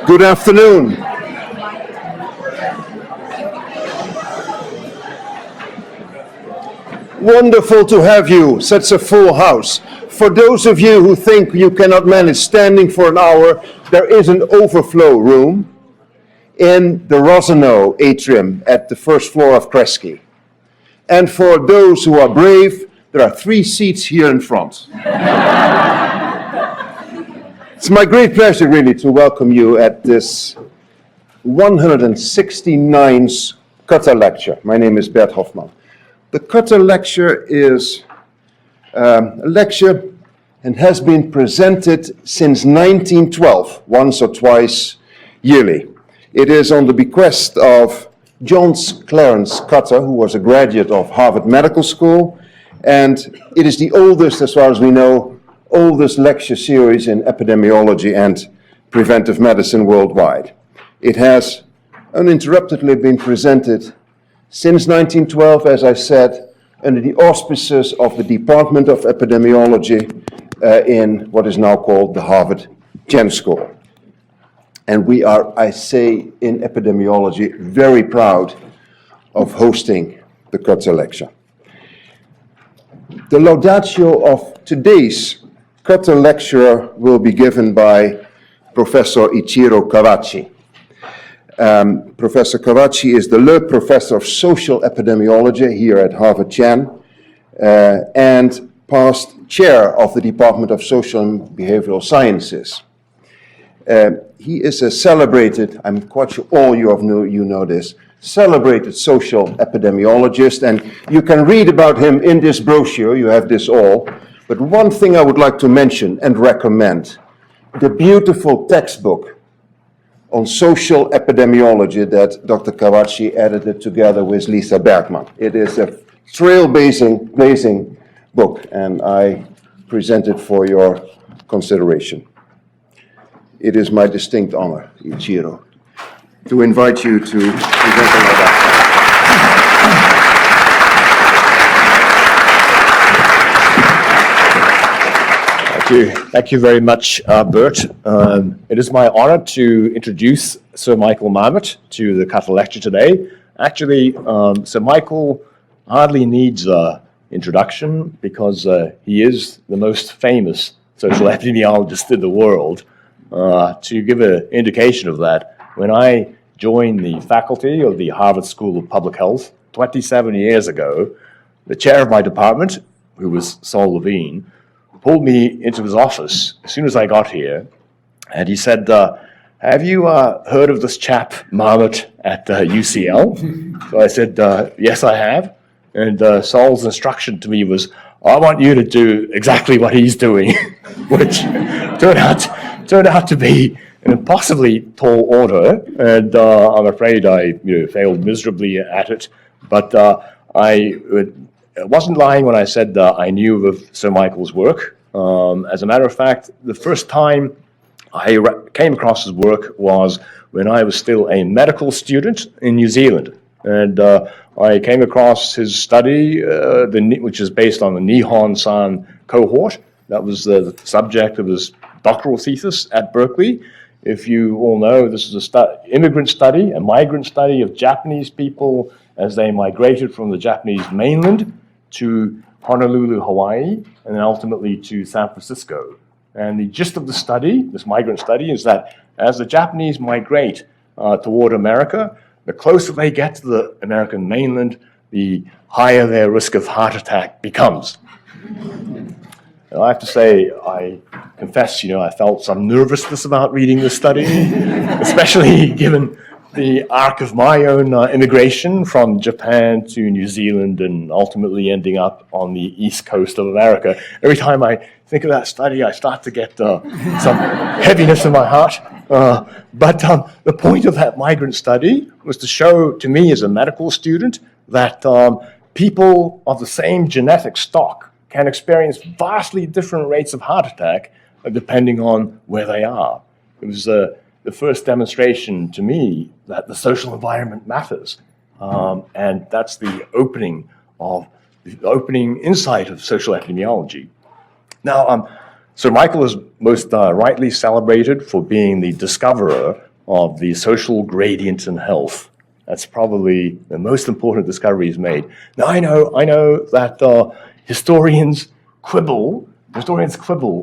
Good afternoon. Wonderful to have you, such a full house. For those of you who think you cannot manage standing for an hour, there is an overflow room in the Rosano atrium at the first floor of Kresge. And for those who are brave, there are 3 seats here in front. It's my great pleasure really to welcome you at this 169th Cutter Lecture. My name is Bert Hofman. The Cutter Lecture is a lecture and has been presented since 1912, once or twice yearly. It is on the bequest of John Clarence Cutter, who was a graduate of Harvard Medical School, and it is the oldest, as far as we know, oldest lecture series in epidemiology and preventive medicine worldwide. It has uninterruptedly been presented since 1912, as I said, under the auspices of the Department of Epidemiology in what is now called the Harvard Gen School. And we are, I say, in epidemiology, very proud of hosting the Cutter Lecture. The laudatio of today's Cutter Lecture will be given by Professor Ichiro Kawachi. Professor Kawachi is the Loeb Professor of Social Epidemiology here at Harvard Chan and past chair of the Department of Social and Behavioral Sciences. He is a celebrated, I'm quite sure all you know this, celebrated social epidemiologist, and you can read about him in this brochure, you have this all. But one thing I would like to mention and recommend, the beautiful textbook on social epidemiology that Dr. Kawachi edited together with Lisa Bergman. It is a trailblazing book, and I present it for your consideration. It is my distinct honor, Ichiro, to invite you to present that. Thank you very much, Bert. It is my honor to introduce Sir Michael Marmot to the Cutter Lecture today. Actually, Sir Michael hardly needs an introduction because he is the most famous social epidemiologist in the world. To give an indication of that, when I joined the faculty of the Harvard School of Public Health 27 years ago, the chair of my department, who was Saul Levine, pulled me into his office as soon as I got here, and he said, have you heard of this chap, Marmot, at UCL? So I said, yes, I have. And Saul's instruction to me was, I want you to do exactly what he's doing, which turned out to be an impossibly tall order, and I'm afraid I failed miserably at it. But I wasn't lying when I said I knew of Sir Michael's work. As a matter of fact, the first time I came across his work was when I was still a medical student in New Zealand. And I came across his study, which is based on the Nihon-san cohort. That was the subject of his doctoral thesis at Berkeley. If you all know, this is a immigrant study, a migrant study of Japanese people as they migrated from the Japanese mainland to Honolulu, Hawaii, and then ultimately to San Francisco. And the gist of the study, this migrant study, is that as the Japanese migrate toward America, the closer they get to the American mainland, the higher their risk of heart attack becomes. And I have to say, I confess, I felt some nervousness about reading this study, especially given the arc of my own immigration from Japan to New Zealand and ultimately ending up on the east coast of America. Every time I think of that study, I start to get some heaviness in my heart. But the point of that migrant study was to show to me as a medical student that people of the same genetic stock can experience vastly different rates of heart attack depending on where they are. It was the first demonstration to me that the social environment matters. And that's the opening insight of social epidemiology. Now, Sir Michael is most rightly celebrated for being the discoverer of the social gradient in health. That's probably the most important discovery he's made. Now I know that historians quibble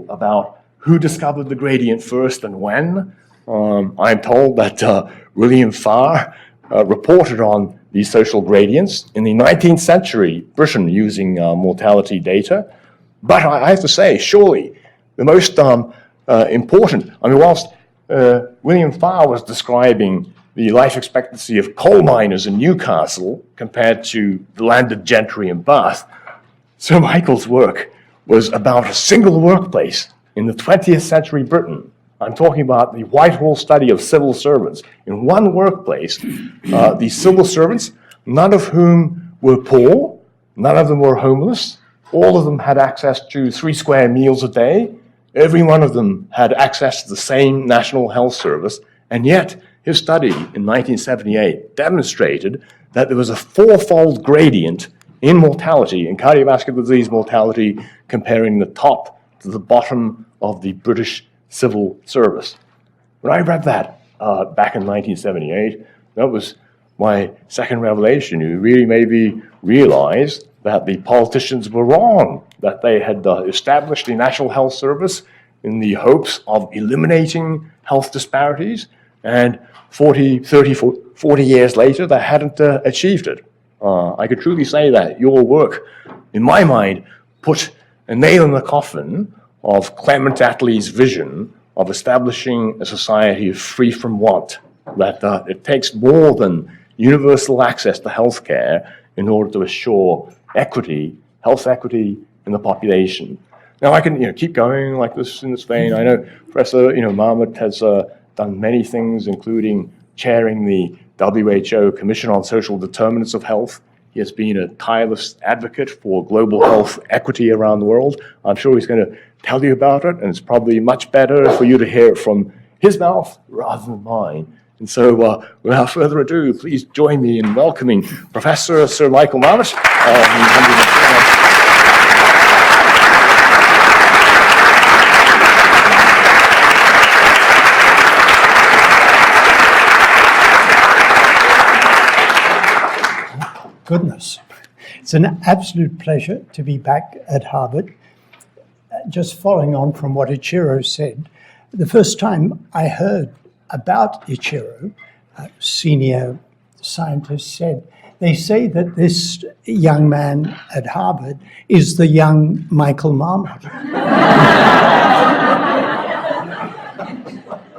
about who discovered the gradient first and when. I'm told that William Farr reported on these social gradients in the 19th century Britain using mortality data. But I have to say, surely the most important, whilst William Farr was describing the life expectancy of coal miners in Newcastle compared to the landed gentry in Bath, Sir Michael's work was about a single workplace in the 20th century Britain. I'm talking about the Whitehall study of civil servants. In one workplace, these civil servants, none of whom were poor, none of them were homeless, all of them had access to 3 square meals a day, every one of them had access to the same National Health Service, and yet his study in 1978 demonstrated that there was a 4-fold gradient in mortality, in cardiovascular disease mortality, comparing the top to the bottom of the British civil service. When I read that back in 1978, that was my second revelation. It really made me realize that the politicians were wrong, that they had established the National Health Service in the hopes of eliminating health disparities, and 40 years later, they hadn't achieved it. I could truly say that your work, in my mind, put a nail in the coffin of Clement Attlee's vision of establishing a society free from want, that it takes more than universal access to healthcare in order to assure equity, health equity in the population. Now I can keep going like this in this vein. I know Professor Marmot has done many things, including chairing the WHO Commission on Social Determinants of Health. He has been a tireless advocate for global health equity around the world. I'm sure he's going to tell you about it, and it's probably much better for you to hear it from his mouth rather than mine. And so, without further ado, please join me in welcoming Professor Sir Michael Marmot. Goodness. It's an absolute pleasure to be back at Harvard. Just following on from what Ichiro said, the first time I heard about Ichiro, a senior scientist said, they say that this young man at Harvard is the young Michael Marmot.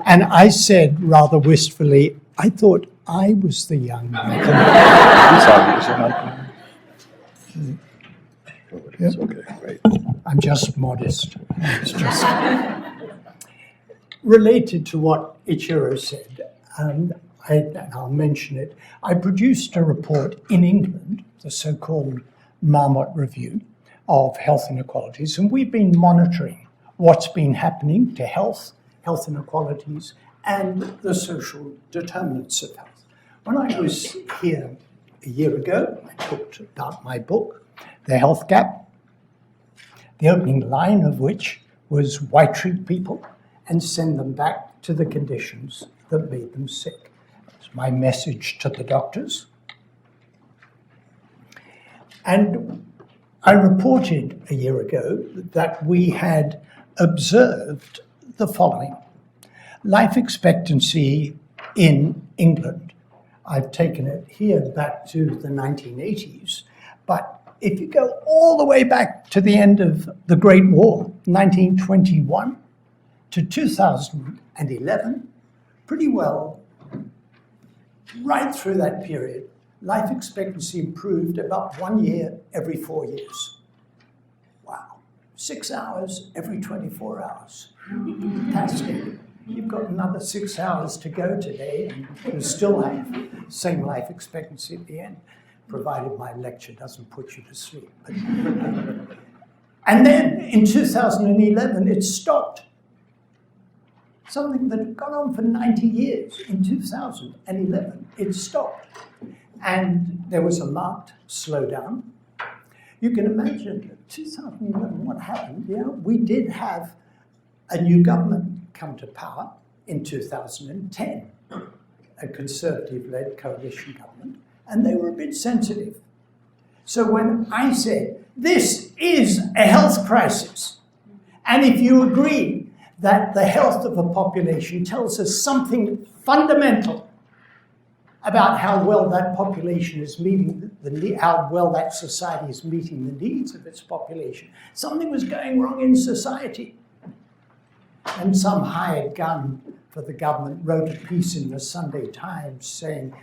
And I said rather wistfully, I thought I was the young Michael Marmot. It's okay, great. I'm just modest. It's just related to what Ichiro said, and I'll mention it. I produced a report in England, the so-called Marmot Review of Health Inequalities, and we've been monitoring what's been happening to health inequalities, and the social determinants of health. When I was here a year ago, I talked about my book, The Health Gap, the opening line of which was, why treat people and send them back to the conditions that made them sick. It's my message to the doctors. And I reported a year ago that we had observed the following. Life expectancy in England, I've taken it here back to the 1980s, but if you go all the way back to the end of the Great War, 1921 to 2011, pretty well, right through that period, life expectancy improved about 1 year every 4 years. Wow, 6 hours every 24 hours. Fantastic. You've got another 6 hours to go today, and you still have the same life expectancy at the end, provided my lecture doesn't put you to sleep. And then in 2011, it stopped. Something that had gone on for 90 years. In 2011, it stopped. And there was a marked slowdown. You can imagine 2011, what happened? Yeah, we did have a new government come to power in 2010. a Conservative-led coalition government, and they were a bit sensitive. So when I said, this is a health crisis, and if you agree that the health of a population tells us something fundamental about how well that population is meeting how well that society is meeting the needs of its population, something was going wrong in society. And some hired gun for the government wrote a piece in the Sunday Times saying,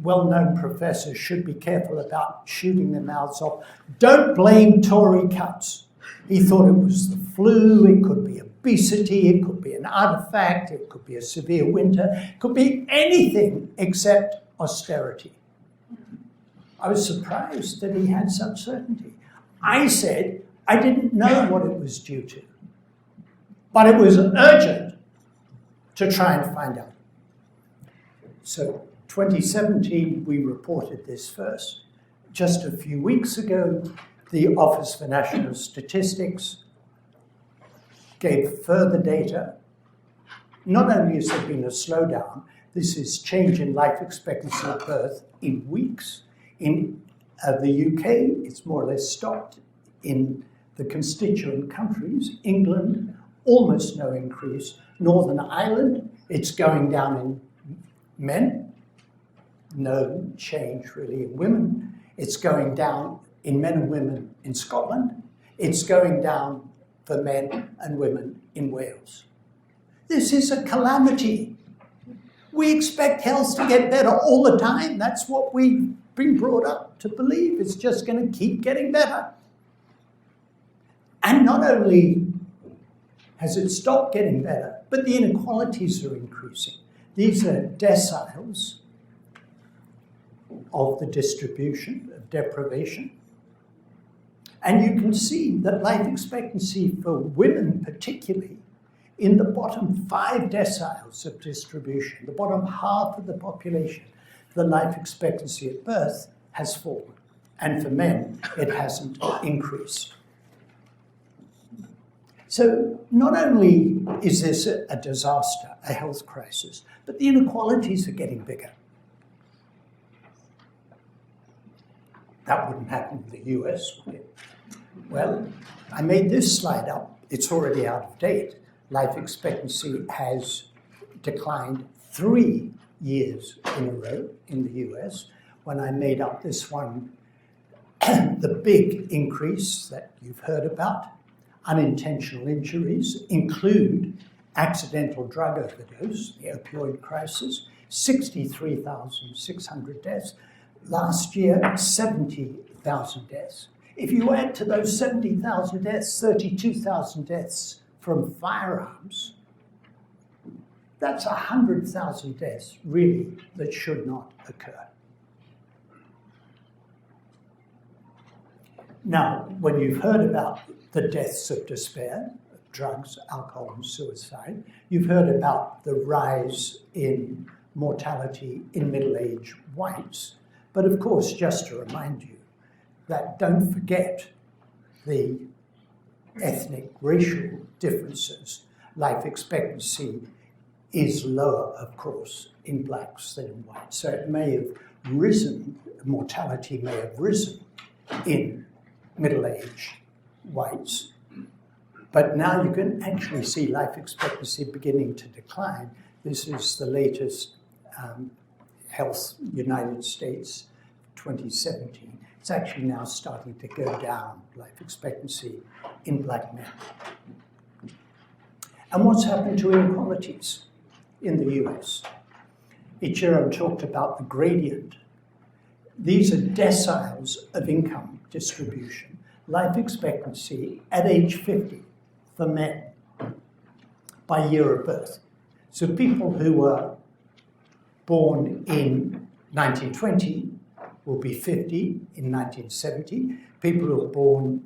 well-known professors should be careful about shooting their mouths off. Don't blame Tory cuts. He thought it was the flu, it could be obesity, it could be an artifact, it could be a severe winter, it could be anything except austerity. I was surprised that he had such certainty. I said I didn't know what it was due to, but it was urgent to try and find out. So 2017, we reported this first. Just a few weeks ago, the Office for National Statistics gave further data. Not only has there been a slowdown, this is change in life expectancy at birth in weeks. In the UK, it's more or less stopped. In the constituent countries, England, almost no increase. Northern Ireland, it's going down in men. No change really in women. It's going down in men and women in Scotland. It's going down for men and women in Wales. This is a calamity. We expect health to get better all the time. That's what we've been brought up to believe. It's just going to keep getting better. And not only has it stopped getting better, but the inequalities are increasing. These are deciles of the distribution of deprivation. And you can see that life expectancy for women particularly, in the bottom 5 deciles of distribution, the bottom half of the population, the life expectancy at birth has fallen. And for men, it hasn't increased. So not only is this a disaster, a health crisis, but the inequalities are getting bigger. That wouldn't happen in the US, would it? Well, I made this slide up. It's already out of date. Life expectancy has declined 3 years in a row in the US. When I made up this one, the big increase that you've heard about, unintentional injuries, include accidental drug overdose, the opioid crisis, 63,600 deaths. Last year, 70,000 deaths. If you add to those 70,000 deaths, 32,000 deaths from firearms, that's 100,000 deaths, really, that should not occur. Now, when you've heard about the deaths of despair, drugs, alcohol, and suicide, you've heard about the rise in mortality in middle-aged whites. But of course, just to remind you that don't forget the ethnic, racial differences. Life expectancy is lower, of course, in blacks than in whites. So it may have risen, mortality may have risen in middle-aged whites. But now you can actually see life expectancy beginning to decline. This is the latest Health United States 2017. It's actually now starting to go down, life expectancy in black men. And what's happened to inequalities in the US? Ichiro talked about the gradient. These are deciles of income distribution. Life expectancy at age 50 for men by year of birth. So people who were born in 1920 will be 50 in 1970. People who were born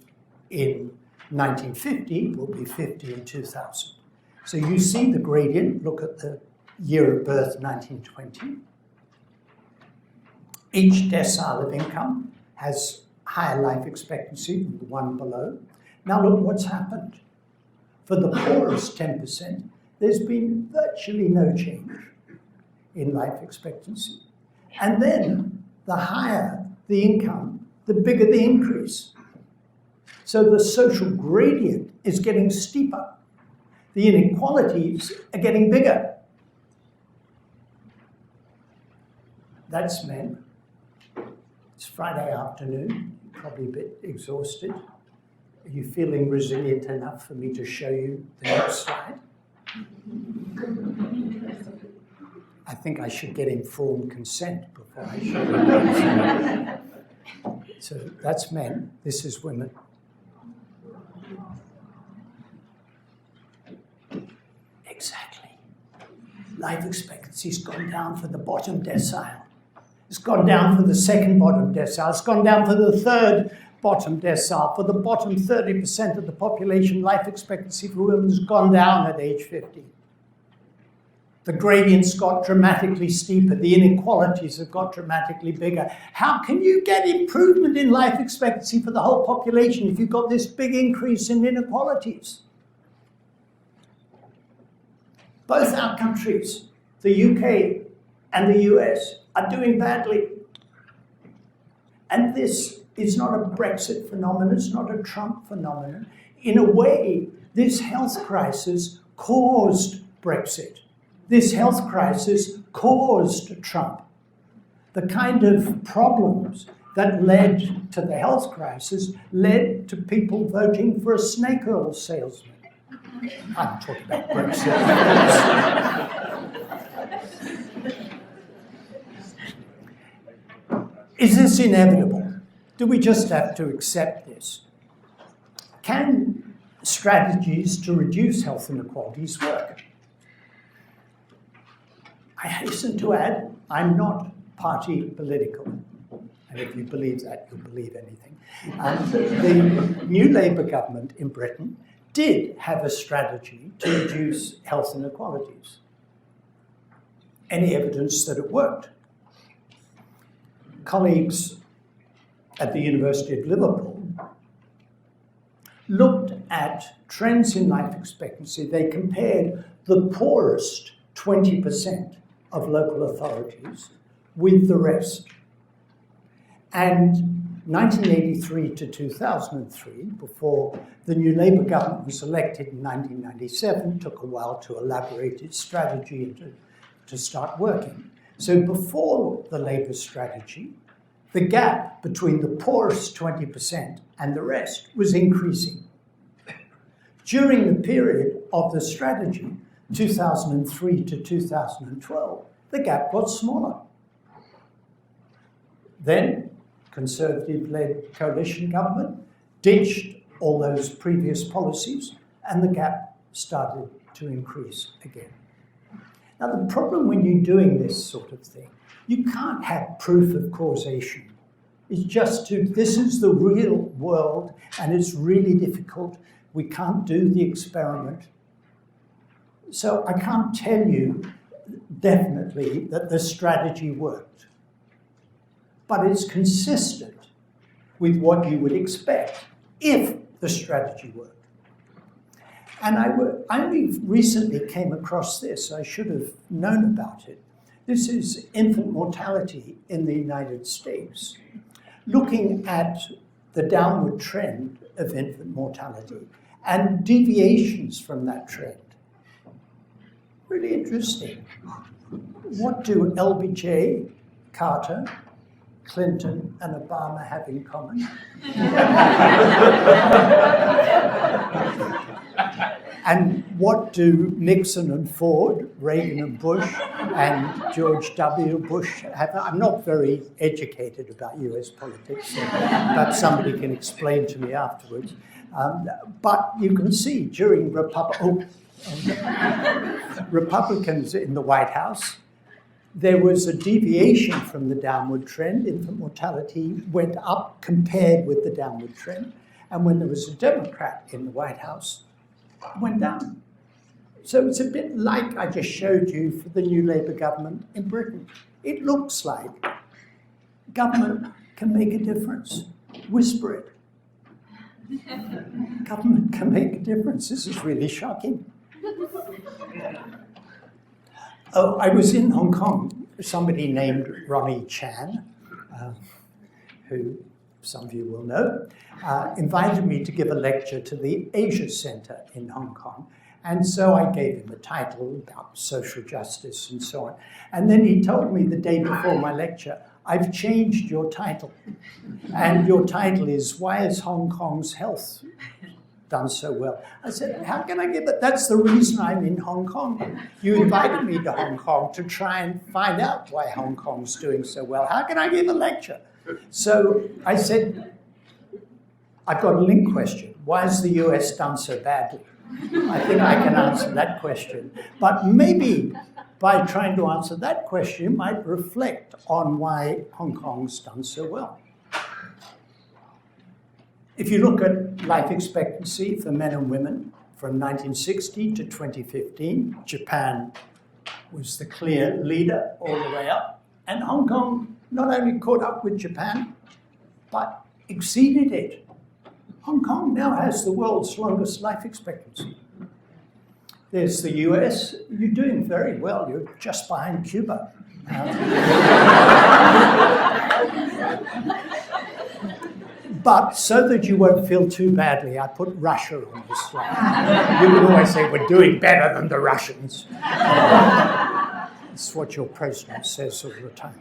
in 1950 will be 50 in 2000. So you see the gradient. Look at the year of birth, 1920. Each decile of income has higher life expectancy than the one below. Now look what's happened. For the poorest 10%, there's been virtually no change in life expectancy. And then the higher the income, the bigger the increase. So the social gradient is getting steeper. The inequalities are getting bigger. That's men. It's Friday afternoon, probably a bit exhausted. Are you feeling resilient enough for me to show you the next slide? I think I should get informed consent before I show you that. So that's men, this is women. Exactly. Life expectancy's gone down for the bottom decile. It's gone down for the second bottom decile. It's gone down for the third bottom decile. For the bottom 30% of the population, life expectancy for women has gone down at age 50. The gradients got dramatically steeper. The inequalities have got dramatically bigger. How can you get improvement in life expectancy for the whole population if you've got this big increase in inequalities? Both our countries, the UK and the US, are doing badly. And this is not a Brexit phenomenon, it's not a Trump phenomenon. In a way, this health crisis caused Brexit. This health crisis caused Trump. The kind of problems that led to the health crisis led to people voting for a snake oil salesman. I'm talking about Brexit. Is this inevitable? Do we just have to accept this? Can strategies to reduce health inequalities work? I hasten to add, I'm not party political. And if you believe that, you'll believe anything. The new Labour government in Britain did have a strategy to reduce health inequalities. Any evidence that it worked? Colleagues at the University of Liverpool looked at trends in life expectancy. They compared the poorest 20% of local authorities with the rest. And 1983 to 2003, before the new Labour government was elected in 1997, took a while to elaborate its strategy and to start working. So before the Labour strategy, the gap between the poorest 20% and the rest was increasing. During the period of the strategy, 2003 to 2012, the gap got smaller. Then, Conservative-led coalition government ditched all those previous policies, and the gap started to increase again. Now, the problem when you're doing this sort of thing, you can't have proof of causation. It's just this is the real world, and it's really difficult. We can't do the experiment. So I can't tell you definitely that the strategy worked. But it's consistent with what you would expect if the strategy worked. And I only recently came across this. I should have known about it. This is infant mortality in the United States, looking at the downward trend of infant mortality and deviations from that trend. Really interesting. What do LBJ, Carter, Clinton, and Obama have in common? And what do Nixon and Ford, Reagan and Bush, and George W. Bush have? I'm not very educated about US politics, so perhaps somebody can explain to me afterwards. But you can see during Republicans in the White House, there was a deviation from the downward trend. Infant mortality went up compared with the downward trend. And when there was a Democrat in the White House, it went down. So it's a bit like I just showed you for the new Labour government in Britain. It looks like government can make a difference. Whisper it. Government can make a difference. This is really shocking. Oh, I was in Hong Kong. Somebody named Ronnie Chan, who some of you will know, invited me to give a lecture to the Asia Center in Hong Kong. And so I gave him a title about social justice and so on. And then he told me the day before my lecture, I've changed your title. And your title is, Why is Hong Kong's Health Done So Well? I said, how can I give it? That's the reason I'm in Hong Kong. You invited me to Hong Kong to try and find out why Hong Kong's doing so well. How can I give a lecture? So I said, I've got a link question. Why has the US done so badly? I think I can answer that question. But maybe by trying to answer that question, you might reflect on why Hong Kong's done so well. If you look at life expectancy for men and women from 1960 to 2015, Japan was the clear leader all the way up. And Hong Kong not only caught up with Japan, but exceeded it. Hong Kong now has the world's longest life expectancy. There's the US. You're doing very well. You're just behind Cuba. But so that you won't feel too badly, I put Russia on this slide. You can always say, we're doing better than the Russians. That's what your president says all the time.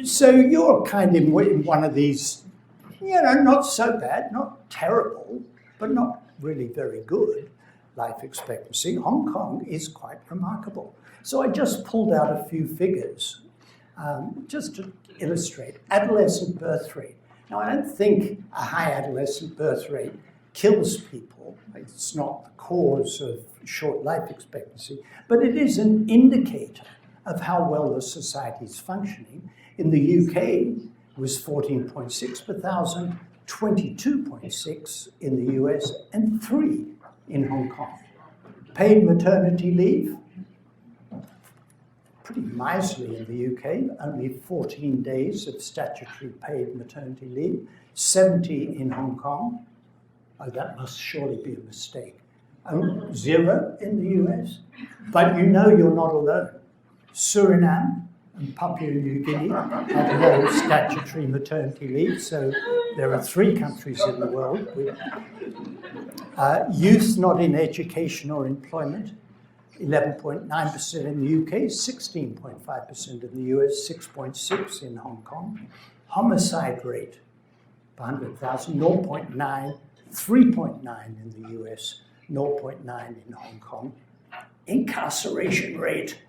So you're kind of in one of these, not so bad, not terrible, but not really very good life expectancy. Hong Kong is quite remarkable. So I just pulled out a few figures just to illustrate. Adolescent birth rate. Now, I don't think a high adolescent birth rate kills people. It's not the cause of short life expectancy, but it is an indicator of how well the society is functioning. In the UK, it was 14.6 per thousand, 22.6 in the US, and 3 in Hong Kong. Paid maternity leave, pretty miserly in the UK, only 14 days of statutory paid maternity leave, 70 in Hong Kong. Oh, that must surely be a mistake. 0 in the US, but you're not alone. Suriname and Papua New Guinea have no statutory maternity leave, so there are 3 countries in the world with youth not in education or employment, 11.9% in the UK, 16.5% in the US, 6.6% in Hong Kong. Homicide rate per 100,000, 0.9, 3.9 in the US, 0.9 in Hong Kong. Incarceration rate,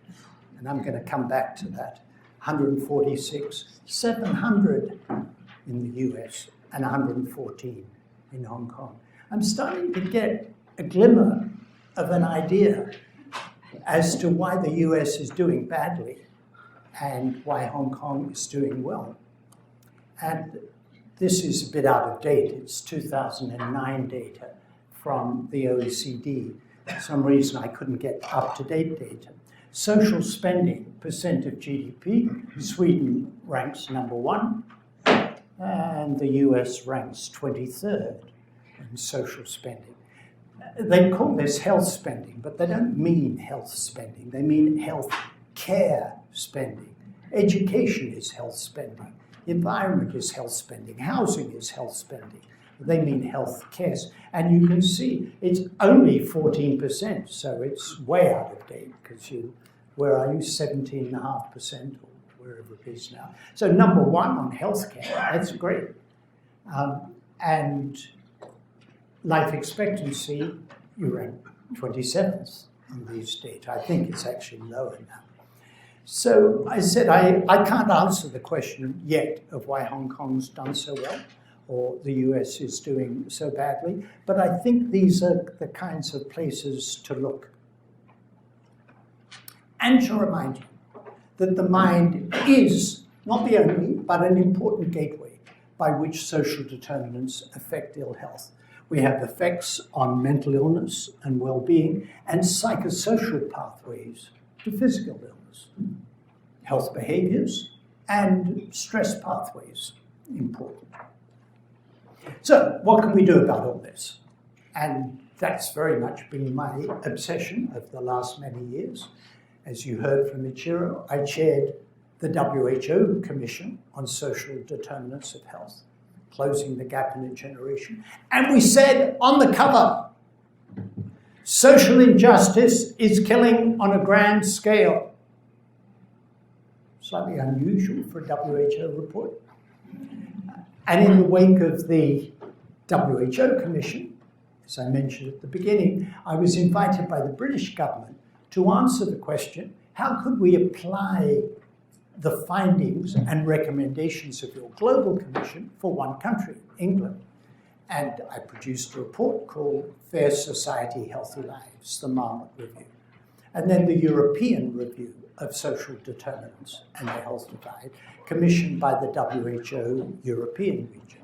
and I'm going to come back to that, 146, 700 in the US, and 114 in Hong Kong. I'm starting to get a glimmer of an idea as to why the US is doing badly and why Hong Kong is doing well. And this is a bit out of date. It's 2009 data from the OECD. For some reason, I couldn't get up-to-date data. Social spending, percent of GDP, Sweden ranks number 1, and the US ranks 23rd in social spending. They call this health spending, but they don't mean health spending. They mean health care spending. Education is health spending. Environment is health spending. Housing is health spending. They mean health care. And you can see it's only 14%, so it's way out of date because where are you? 17.5% or wherever it is now. So number 1 on healthcare, that's great. And life expectancy, you rank 27th in these data. I think it's actually lower now. So I said I can't answer the question yet of why Hong Kong's done so well or the US is doing so badly, but I think these are the kinds of places to look. And to remind you that the mind is not the only, but an important gateway by which social determinants affect ill health. We have effects on mental illness and well-being and psychosocial pathways to physical illness, health behaviors, and stress pathways, important. So what can we do about all this? And That's very much been my obsession of the last many years. As you heard from Ichiro, I chaired the WHO Commission on Social Determinants of Health, Closing the Gap in a Generation. And we said on the cover, social injustice is killing on a grand scale. Slightly unusual for a WHO report. And in the wake of the WHO Commission, as I mentioned at the beginning, I was invited by the British government to answer the question, how could we apply the findings and recommendations of your global commission for one country, England? And I produced a report called Fair Society, Healthy Lives, the Marmot Review. And then the European Review of Social Determinants and the Health Divide, commissioned by the WHO European region.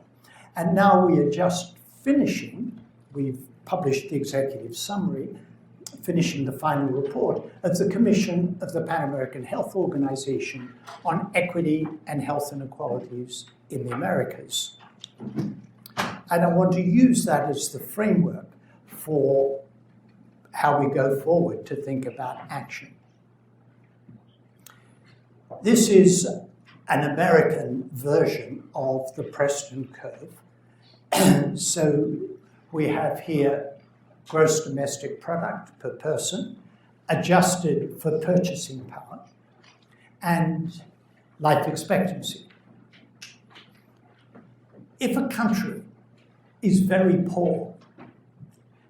And now we are just finishing, we've published the executive summary, finishing the final report of the Commission of the Pan American Health Organization on Equity and Health Inequalities in the Americas. And I want to use that as the framework for how we go forward to think about action. This is an American version of the Preston curve. So we have here gross domestic product per person, adjusted for purchasing power, and life expectancy. If a country is very poor,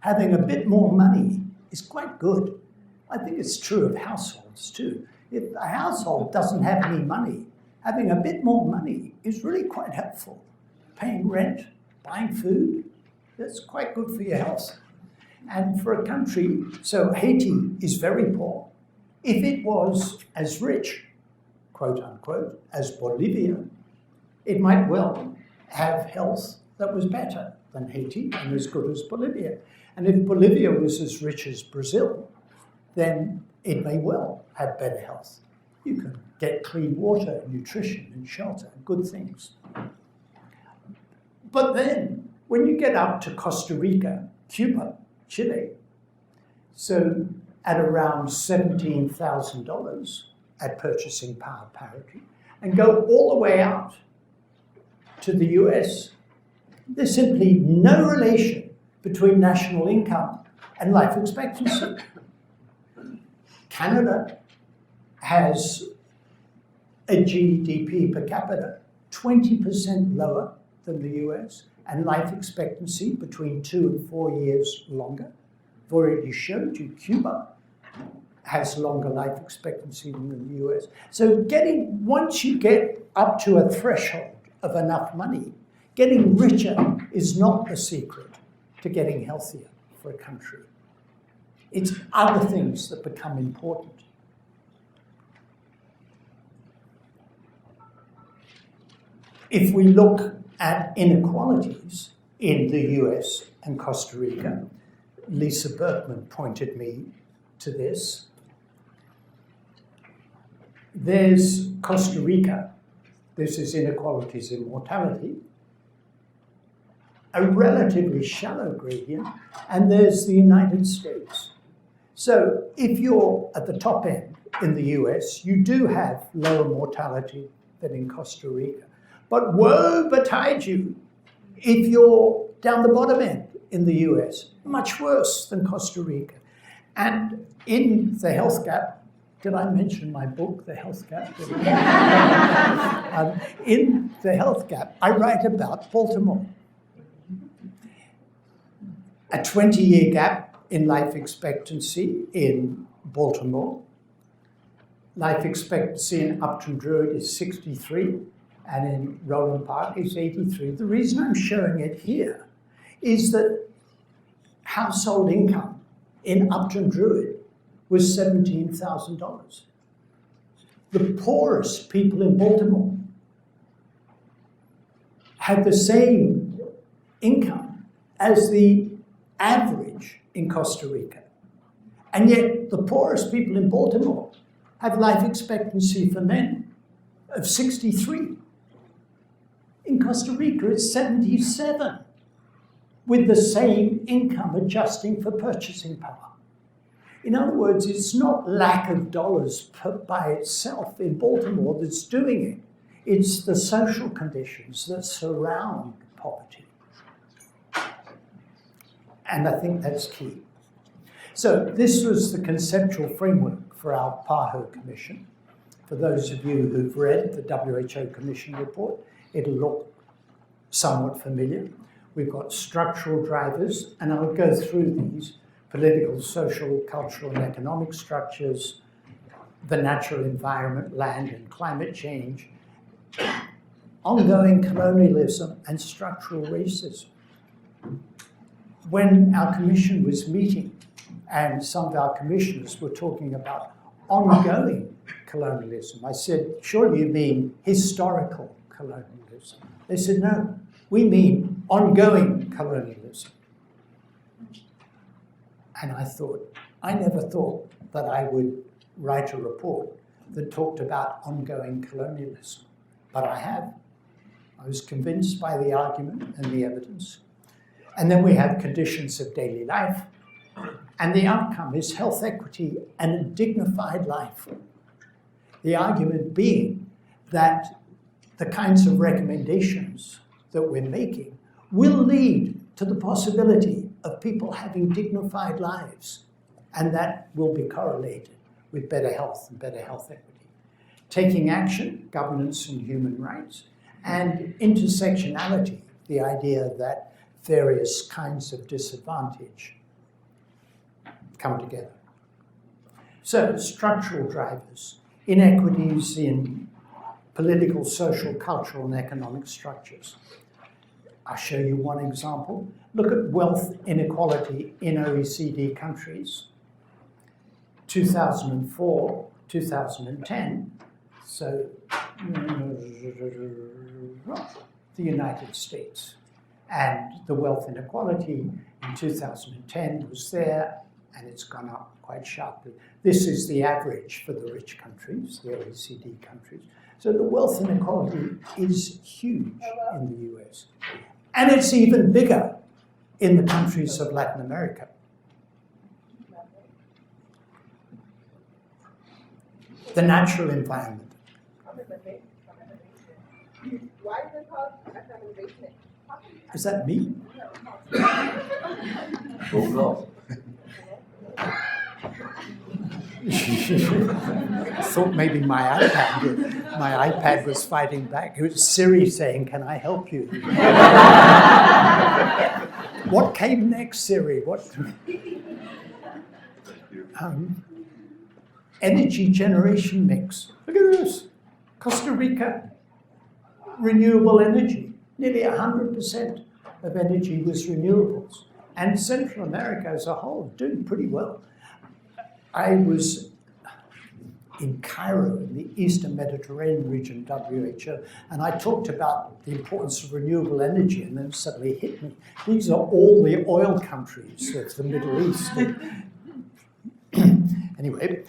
having a bit more money is quite good. I think it's true of households too. If a household doesn't have any money, having a bit more money is really quite helpful. Paying rent, buying food, that's quite good for your health. And for a country, so Haiti is very poor. If it was as rich, quote unquote, as Bolivia, it might well have health that was better than Haiti and as good as Bolivia. And if Bolivia was as rich as Brazil, then it may well have better health. You can get clean water, nutrition, and shelter, good things. But then, when you get up to Costa Rica, Cuba, Chile, so at around $17,000 at purchasing power parity, and go all the way out to the US, there's simply no relation between national income and life expectancy. Canada has a GDP per capita 20% lower than the US, and life expectancy between 2 and 4 years longer. I've already showed you Cuba has longer life expectancy than the US. So once you get up to a threshold of enough money, getting richer is not the secret to getting healthier for a country. It's other things that become important. If we look at inequalities in the US and Costa Rica, Lisa Berkman pointed me to this. There's Costa Rica. This is inequalities in mortality, a relatively shallow gradient, and there's the United States. So if you're at the top end in the US, you do have lower mortality than in Costa Rica. But woe betide you if you're down the bottom end in the US, much worse than Costa Rica. And in the health gap, did I mention my book, The Health Gap? In The Health Gap, I write about Baltimore. A 20-year gap in life expectancy in Baltimore. Life expectancy in Upton Druid is 63, and in Roland Park is 83. The reason I'm showing it here is that household income in Upton Druid was $17,000. The poorest people in Baltimore had the same income as the average in Costa Rica. And yet the poorest people in Baltimore have life expectancy for men of 63. In Costa Rica, it's 77. with the same income adjusting for purchasing power. In other words, it's not lack of dollars by itself in Baltimore that's doing it. It's the social conditions that surround poverty. And I think that's key. So this was the conceptual framework for our PAHO Commission. For those of you who've read the WHO Commission report, it'll look somewhat familiar. We've got structural drivers, and I'll go through these: political, social, cultural, and economic structures, the natural environment, land and climate change, ongoing colonialism, and structural racism. When our commission was meeting, and some of our commissioners were talking about ongoing colonialism, I said, surely you mean historical colonialism? They said, no, we mean ongoing colonialism. And I never thought that I would write a report that talked about ongoing colonialism, but I have. I was convinced by the argument and the evidence. And then we have conditions of daily life, and the outcome is health equity and a dignified life. The argument being that the kinds of recommendations that we're making will lead to the possibility of people having dignified lives, and that will be correlated with better health and better health equity. Taking action, governance and human rights, and intersectionality, the idea that various kinds of disadvantage come together. So, structural drivers, inequities in political, social, cultural, and economic structures. I'll show you one example. Look at wealth inequality in OECD countries. 2004, 2010, so the United States. And the wealth inequality in 2010 was there, and it's gone up quite sharply. This is the average for the rich countries, the OECD countries. So the wealth inequality is huge in the US. And it's even bigger in the countries of Latin America. The natural environment. Why is it called accommodation? Is that me? I thought maybe my iPad was fighting back. It was Siri saying, "Can I help you?" What came next, Siri? What? Energy generation mix. Look at this. Costa Rica, renewable energy. Nearly 100% of energy was renewables. And Central America as a whole doing pretty well. I was in Cairo, in the Eastern Mediterranean region, WHO, and I talked about the importance of renewable energy, and then it suddenly hit me. These are all the oil countries of the Middle East. Anyway,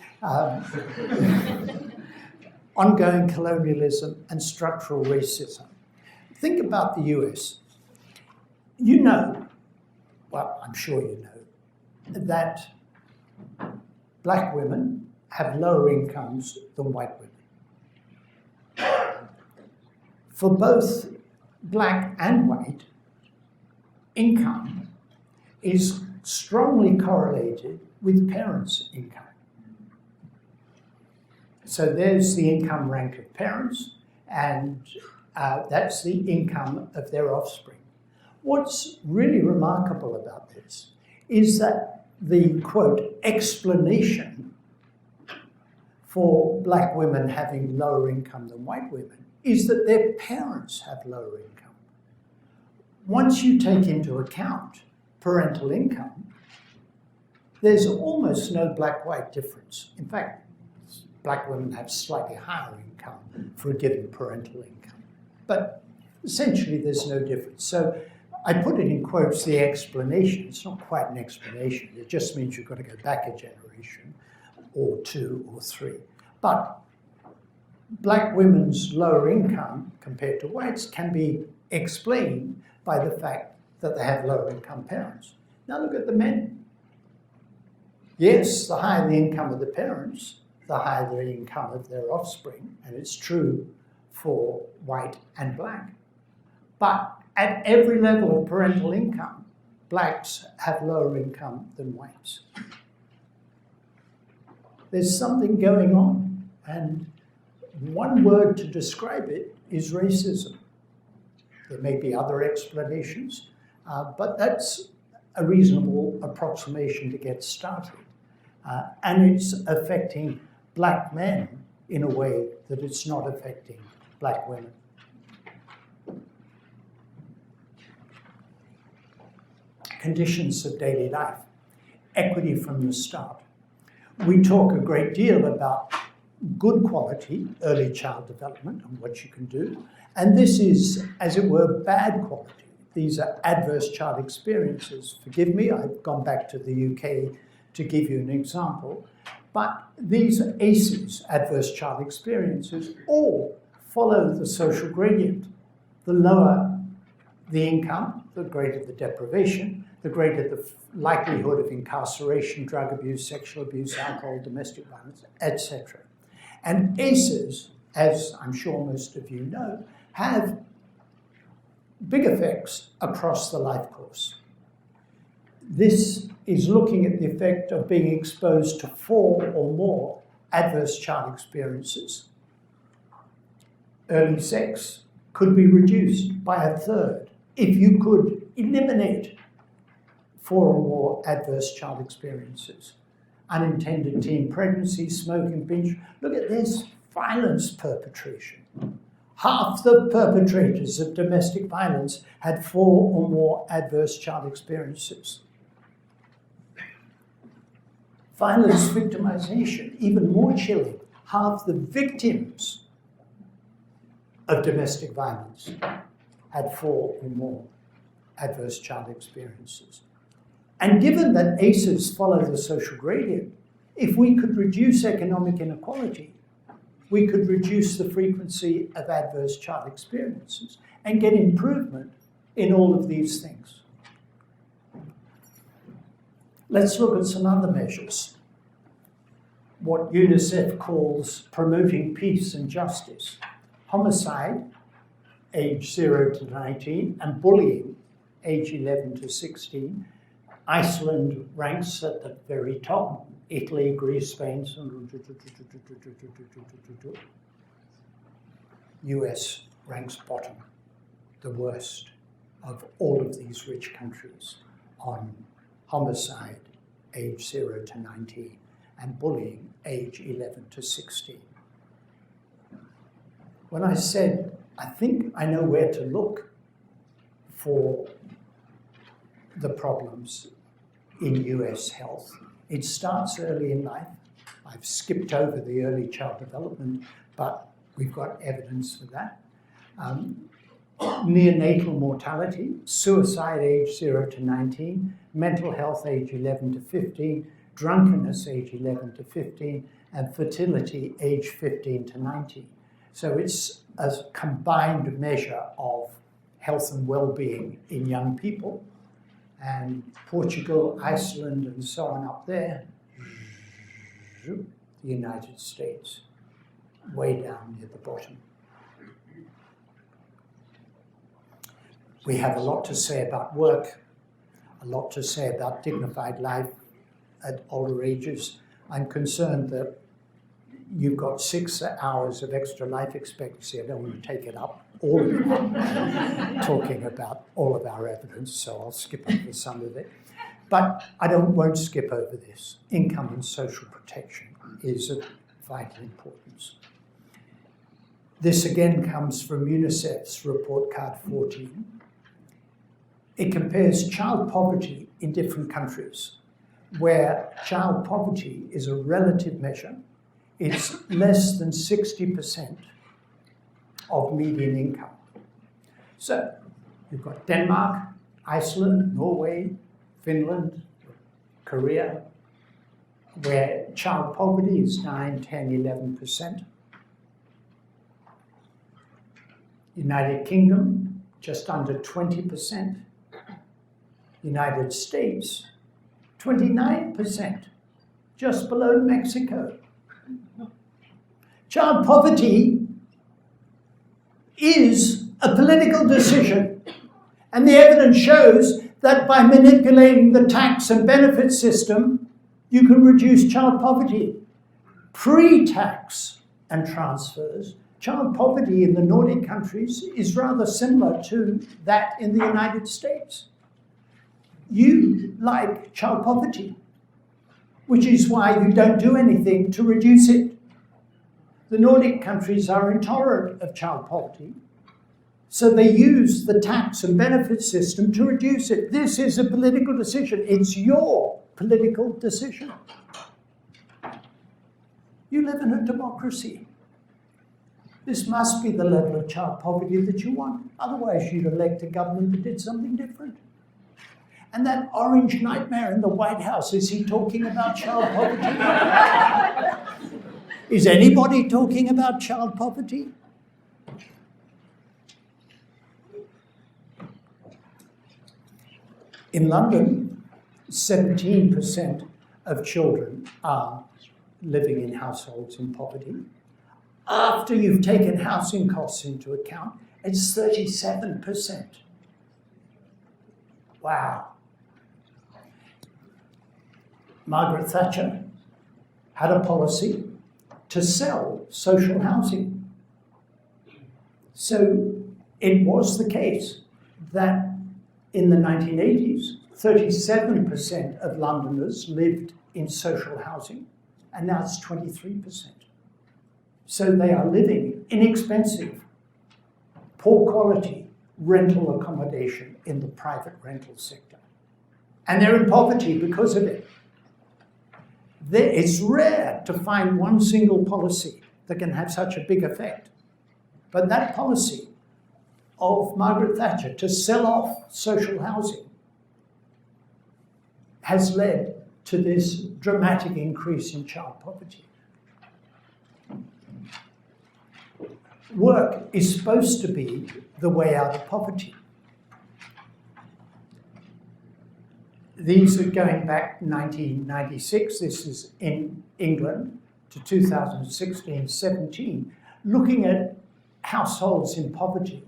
ongoing colonialism and structural racism. Think about the US. You know, well, I'm sure you know, that black women have lower incomes than white women. For both black and white, income is strongly correlated with parents' income. So there's the income rank of parents, and that's the income of their offspring. What's really remarkable about this is that the, quote, explanation for black women having lower income than white women is that their parents have lower income. Once you take into account parental income, there's almost no black-white difference. In fact, black women have slightly higher income for a given parental income. But essentially, there's no difference. So I put it in quotes, the explanation. It's not quite an explanation. It just means you've got to go back a generation or two or three. But black women's lower income compared to whites can be explained by the fact that they have lower income parents. Now look at the men. Yes, the higher the income of the parents, the higher the income of their offspring, and it's true for white and black. But at every level of parental income, blacks have lower income than whites. There's something going on, and one word to describe it is racism. There may be other explanations, but that's a reasonable approximation to get started. And it's affecting black men in a way that it's not affecting black women. Conditions of daily life, equity from the start. We talk a great deal about good quality early child development and what you can do. And this is, as it were, bad quality. These are adverse child experiences. Forgive me, I've gone back to the UK to give you an example. But these ACEs, adverse child experiences, all follow the social gradient. The lower the income, the greater the deprivation, the greater the likelihood of incarceration, drug abuse, sexual abuse, alcohol, domestic violence, etc. And ACEs, as I'm sure most of you know, have big effects across the life course. This is looking at the effect of being exposed to 4 or more adverse child experiences. Early sex could be reduced by 1/3 if you could eliminate 4 or more adverse child experiences. Unintended teen pregnancy, smoking, binge. Look at this, violence perpetration. Half the perpetrators of domestic violence had 4 or more adverse child experiences. Violence victimization, even more chilling. Half the victims of domestic violence had 4 or more adverse child experiences. And given that ACEs follow the social gradient, if we could reduce economic inequality, we could reduce the frequency of adverse child experiences and get improvement in all of these things. Let's look at some other measures. What UNICEF calls promoting peace and justice. Homicide, age 0 to 19, and bullying, age 11 to 16. Iceland ranks at the very top. Italy, Greece, Spain. US ranks bottom, the worst of all of these rich countries on homicide, age 0 to 19, and bullying, age 11 to 16. When I said, I think I know where to look for the problems in US health, it starts early in life. I've skipped over the early child development, but we've got evidence for that. Neonatal mortality, suicide age 0 to 19, mental health age 11 to 15, drunkenness age 11 to 15, and fertility age 15 to 19. So it's a combined measure of health and well-being in young people. And Portugal, Iceland, and so on up there, the United States, way down near the bottom. We have a lot to say about work, a lot to say about dignified life at older ages. I'm concerned that you've got 6 hours of extra life expectancy. I don't want to take it up, all of it, talking about all of our evidence, so I'll skip over some of it. But I won't skip over this. Income and social protection is of vital importance. This again comes from UNICEF's report card 14. It compares child poverty in different countries, where child poverty is a relative measure. It's less than 60% of median income. So you've got Denmark, Iceland, Norway, Finland, Korea, where child poverty is 9, 10, 11%. United Kingdom, just under 20%. United States, 29%, just below Mexico. Child poverty is a political decision, and the evidence shows that by manipulating the tax and benefit system, you can reduce child poverty. Pre-tax and transfers, child poverty in the Nordic countries is rather similar to that in the United States. You like child poverty, which is why you don't do anything to reduce it. The Nordic countries are intolerant of child poverty, so they use the tax and benefit system to reduce it. This is a political decision. It's your political decision. You live in a democracy. This must be the level of child poverty that you want. Otherwise, you'd elect a government that did something different. And that orange nightmare in the White House, is he talking about child poverty? Is anybody talking about child poverty? In London, 17% of children are living in households in poverty. After you've taken housing costs into account, it's 37%. Wow. Margaret Thatcher had a policy to sell social housing. So it was the case that in the 1980s, 37% of Londoners lived in social housing, and now it's 23%. So they are living inexpensive, poor quality rental accommodation in the private rental sector. And they're in poverty because of it. It's rare to find one single policy that can have such a big effect. But that policy of Margaret Thatcher to sell off social housing has led to this dramatic increase in child poverty. Work is supposed to be the way out of poverty. These are going back 1996, this is in England, to 2016-17, looking at households in poverty,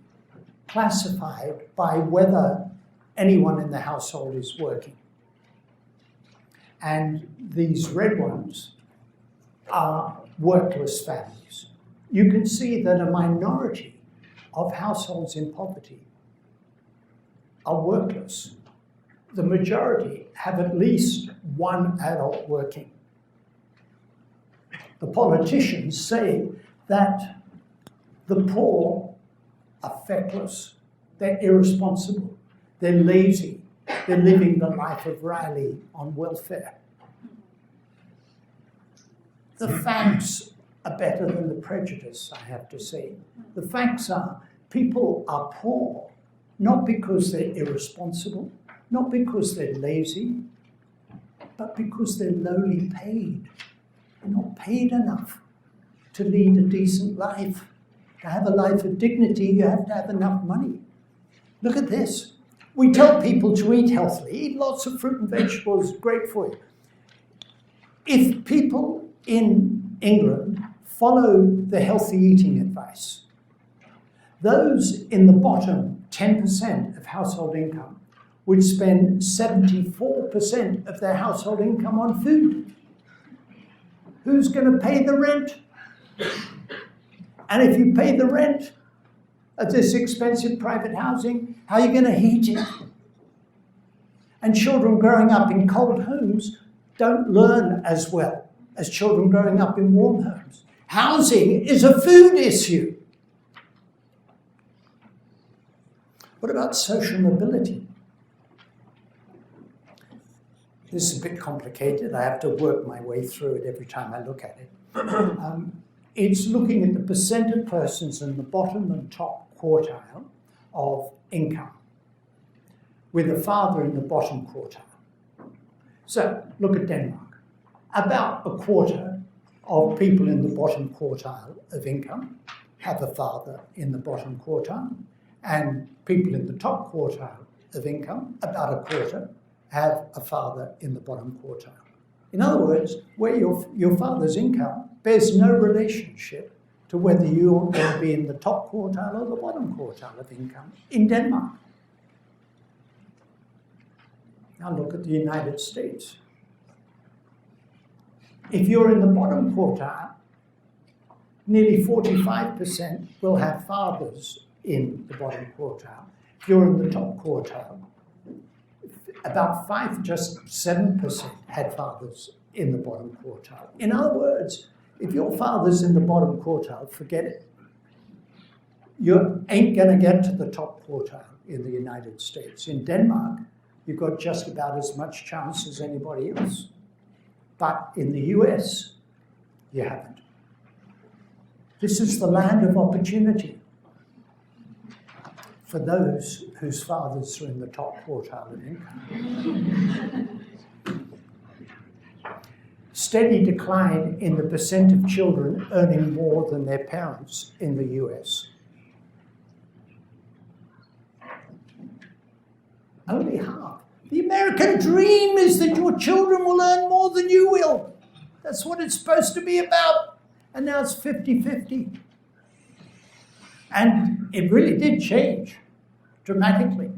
classified by whether anyone in the household is working. And these red ones are workless families. You can see that a minority of households in poverty are workless. The majority have at least one adult working. The politicians say that the poor are feckless, they're irresponsible, they're lazy, they're living the life of Riley on welfare. The facts are better than the prejudice, I have to say. The facts are people are poor, not because they're irresponsible, not because they're lazy, but because they're lowly paid. They're not paid enough to lead a decent life. To have a life of dignity, you have to have enough money. Look at this. We tell people to eat healthily, eat lots of fruit and vegetables, great for you. If people in England follow the healthy eating advice, those in the bottom 10% of household income would spend 74% of their household income on food. Who's going to pay the rent? And if you pay the rent of this expensive private housing, how are you going to heat it? And children growing up in cold homes don't learn as well as children growing up in warm homes. Housing is a food issue. What about social mobility? This is a bit complicated. I have to work my way through it every time I look at it. It's looking at the percent of persons in the bottom and top quartile of income, with a father in the bottom quartile. So, look at Denmark. About a quarter of people in the bottom quartile of income have a father in the bottom quartile, and people in the top quartile of income, about a quarter, have a father in the bottom quartile. In other words, where your father's income bears no relationship to whether you're going to be in the top quartile or the bottom quartile of income in Denmark. Now look at the United States. If you're in the bottom quartile, nearly 45% will have fathers in the bottom quartile. If you're in the top quartile, about just 7% had fathers in the bottom quartile. In other words, if your father's in the bottom quartile, forget it. You ain't going to get to the top quartile in the United States. In Denmark, you've got just about as much chance as anybody else. But in the US, you haven't. This is the land of opportunity for those whose fathers are in the top quartile of income. Steady decline in the percent of children earning more than their parents in the US. Only half. The American dream is that your children will earn more than you will. That's what it's supposed to be about. And now it's 50-50. And it really did change dramatically.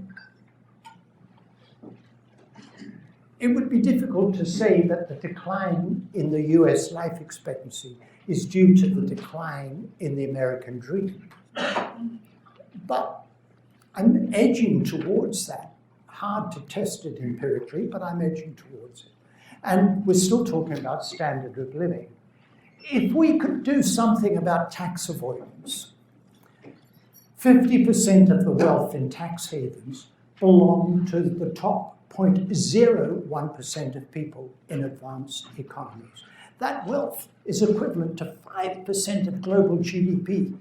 It would be difficult to say that the decline in the US life expectancy is due to the decline in the American dream. But I'm edging towards that. Hard to test it empirically, but I'm edging towards it. And we're still talking about standard of living. If we could do something about tax avoidance, 50% of the wealth in tax havens belong to the top 0.01% of people in advanced economies. That wealth is equivalent to 5% of global GDP.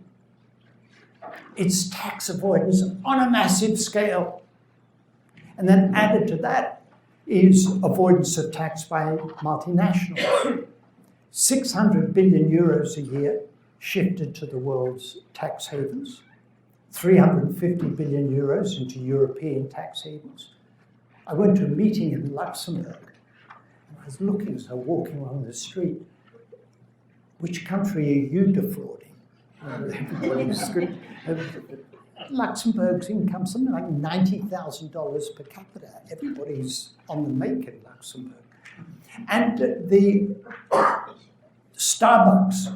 It's tax avoidance on a massive scale. And then added to that is avoidance of tax by multinationals. 600 billion euros a year shifted to the world's tax havens, 350 billion euros into European tax havens. I went to a meeting in Luxembourg, and I was looking as I was walking along the street, which country are you defrauding? Luxembourg's income, something like $90,000 per capita. Everybody's on the make in Luxembourg. And the Starbucks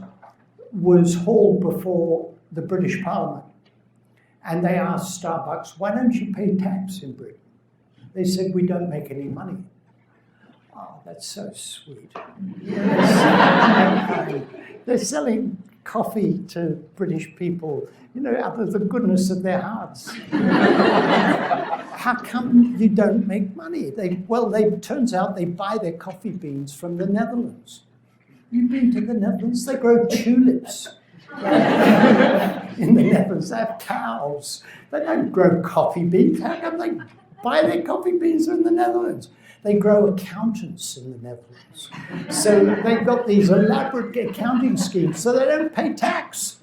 was hauled before the British Parliament. And they asked Starbucks, why don't you pay tax in Britain? They said, we don't make any money. Oh, that's so sweet. They're selling coffee to British people, out of the goodness of their hearts. How come you don't make money? Turns out they buy their coffee beans from the Netherlands. You've been to the Netherlands? They grow tulips. In the Netherlands, they have cows. They don't grow coffee beans. How come they buy their coffee beans in the Netherlands? They grow accountants in the Netherlands. So they've got these elaborate accounting schemes, so they don't pay tax.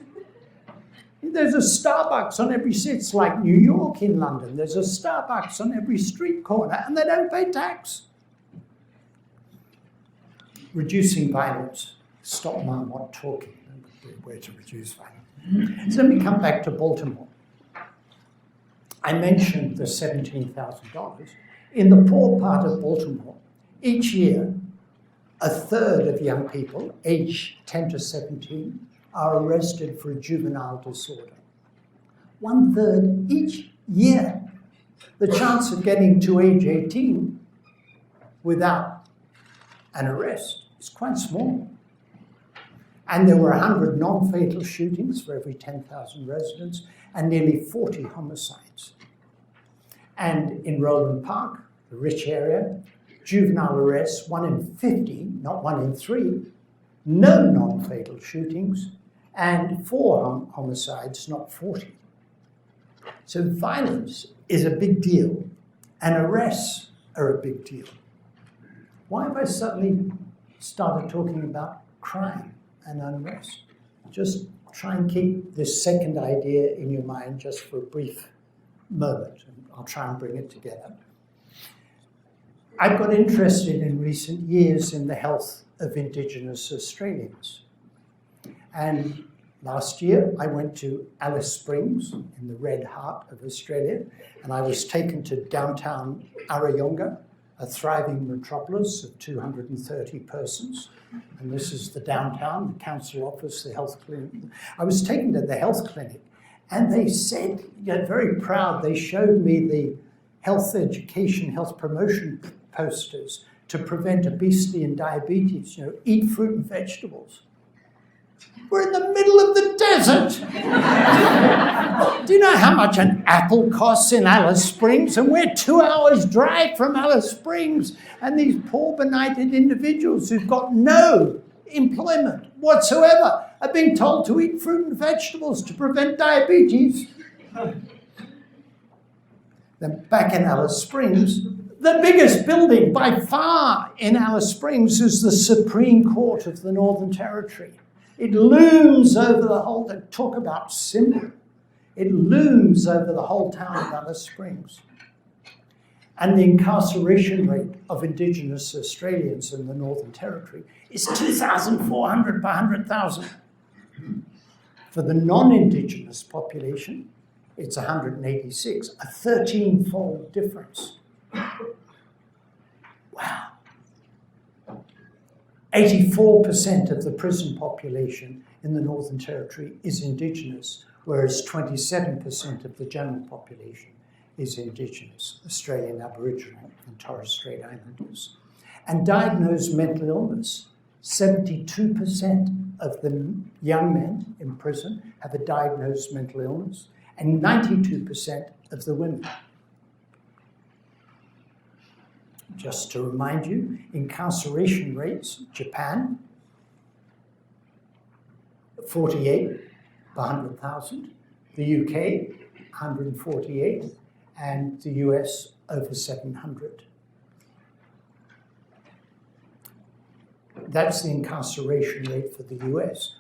There's a Starbucks on every street. It's like New York in London. There's a Starbucks on every street corner, and they don't pay tax. Reducing violence. Stop Marmot talking. Where to reduce violence. So let me come back to Baltimore. I mentioned the $17,000. In the poor part of Baltimore, each year, a third of young people, aged 10 to 17, are arrested for a juvenile disorder. 1/3 each year. The chance of getting to age 18 without an arrest is quite small. And there were 100 non-fatal shootings for every 10,000 residents and nearly 40 homicides. And in Roland Park, the rich area, juvenile arrests, 1 in 50, not 1 in 3, no non-fatal shootings, and 4 homicides, not 40. So violence is a big deal, and arrests are a big deal. Why have I suddenly started talking about crime and unrest? Just try and keep this second idea in your mind just for a brief moment. I'll try and bring it together. I've got interested in recent years in the health of Indigenous Australians. And last year, I went to Alice Springs in the red heart of Australia, and I was taken to downtown Arayonga, a thriving metropolis of 230 persons. And this is the downtown, the council office, the health clinic. I was taken to the health clinic, and they said, very proud, they showed me the health education, health promotion posters to prevent obesity and diabetes, eat fruit and vegetables. We're in the middle of the desert. Do you know how much an apple costs in Alice Springs? And we're 2 hours drive from Alice Springs. And these poor benighted individuals who've got no employment whatsoever are being told to eat fruit and vegetables to prevent diabetes. Then back in Alice Springs, the biggest building by far in Alice Springs is the Supreme Court of the Northern Territory. It looms over the whole, talk about symbol. It looms over the whole town of Alice Springs. And the incarceration rate of Indigenous Australians in the Northern Territory is 2,400 per 100,000. For the non-Indigenous population, it's 186, a 13-fold difference. Wow. 84% of the prison population in the Northern Territory is Indigenous, whereas 27% of the general population is Indigenous, Australian Aboriginal and Torres Strait Islanders. And diagnosed mental illness, 72% of the young men in prison have a diagnosed mental illness, and 92% of the women. Just to remind you, incarceration rates, Japan, 48 per 100,000, the UK, 148, and the US, over 700. That's the incarceration rate for the US.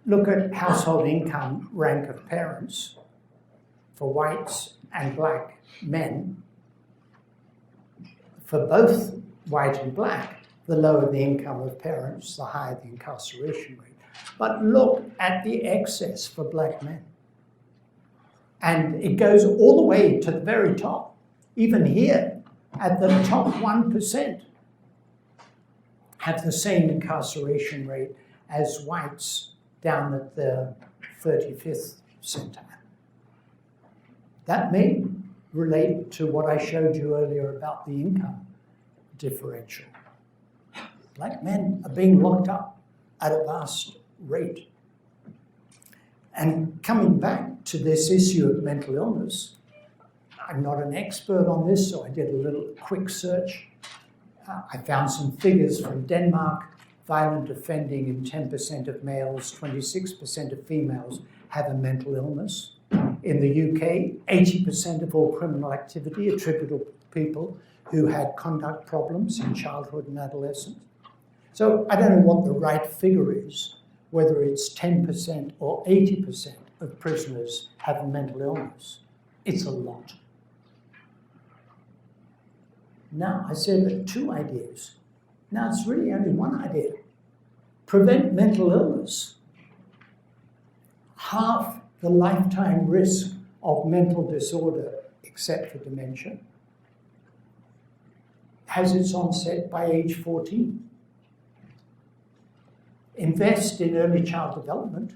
Look at household income rank of parents for whites and black men. For both white and black, the lower the income of parents, the higher the incarceration rate. But look at the excess for black men. And it goes all the way to the very top. Even here, at the top 1%, have the same incarceration rate as whites down at the 35th centile. That may relate to what I showed you earlier about the income differential. Black men are being locked up at a vast rate. And coming back to this issue of mental illness, I'm not an expert on this, so I did a little quick search. I found some figures from Denmark. Violent offending in 10% of males, 26% of females have a mental illness. In the UK, 80% of all criminal activity attributable to people who had conduct problems in childhood and adolescence. So I don't know what the right figure is, whether it's 10% or 80% of prisoners have a mental illness. It's a lot. Now, I said two ideas. Now it's really only one idea. Prevent mental illness. Half the lifetime risk of mental disorder, except for dementia, has its onset by age 14. Invest in early child development,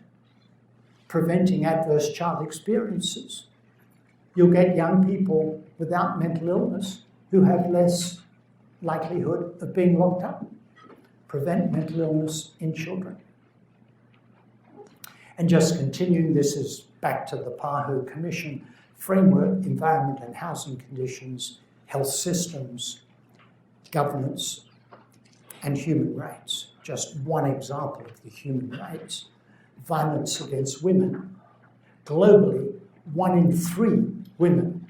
preventing adverse child experiences. You'll get young people without mental illness who have less likelihood of being locked up. Prevent mental illness in children. And just continuing, this is back to the PAHO Commission framework, environment and housing conditions, health systems, governance, and human rights. Just one example of the human rights. Violence against women. Globally, 1 in 3 women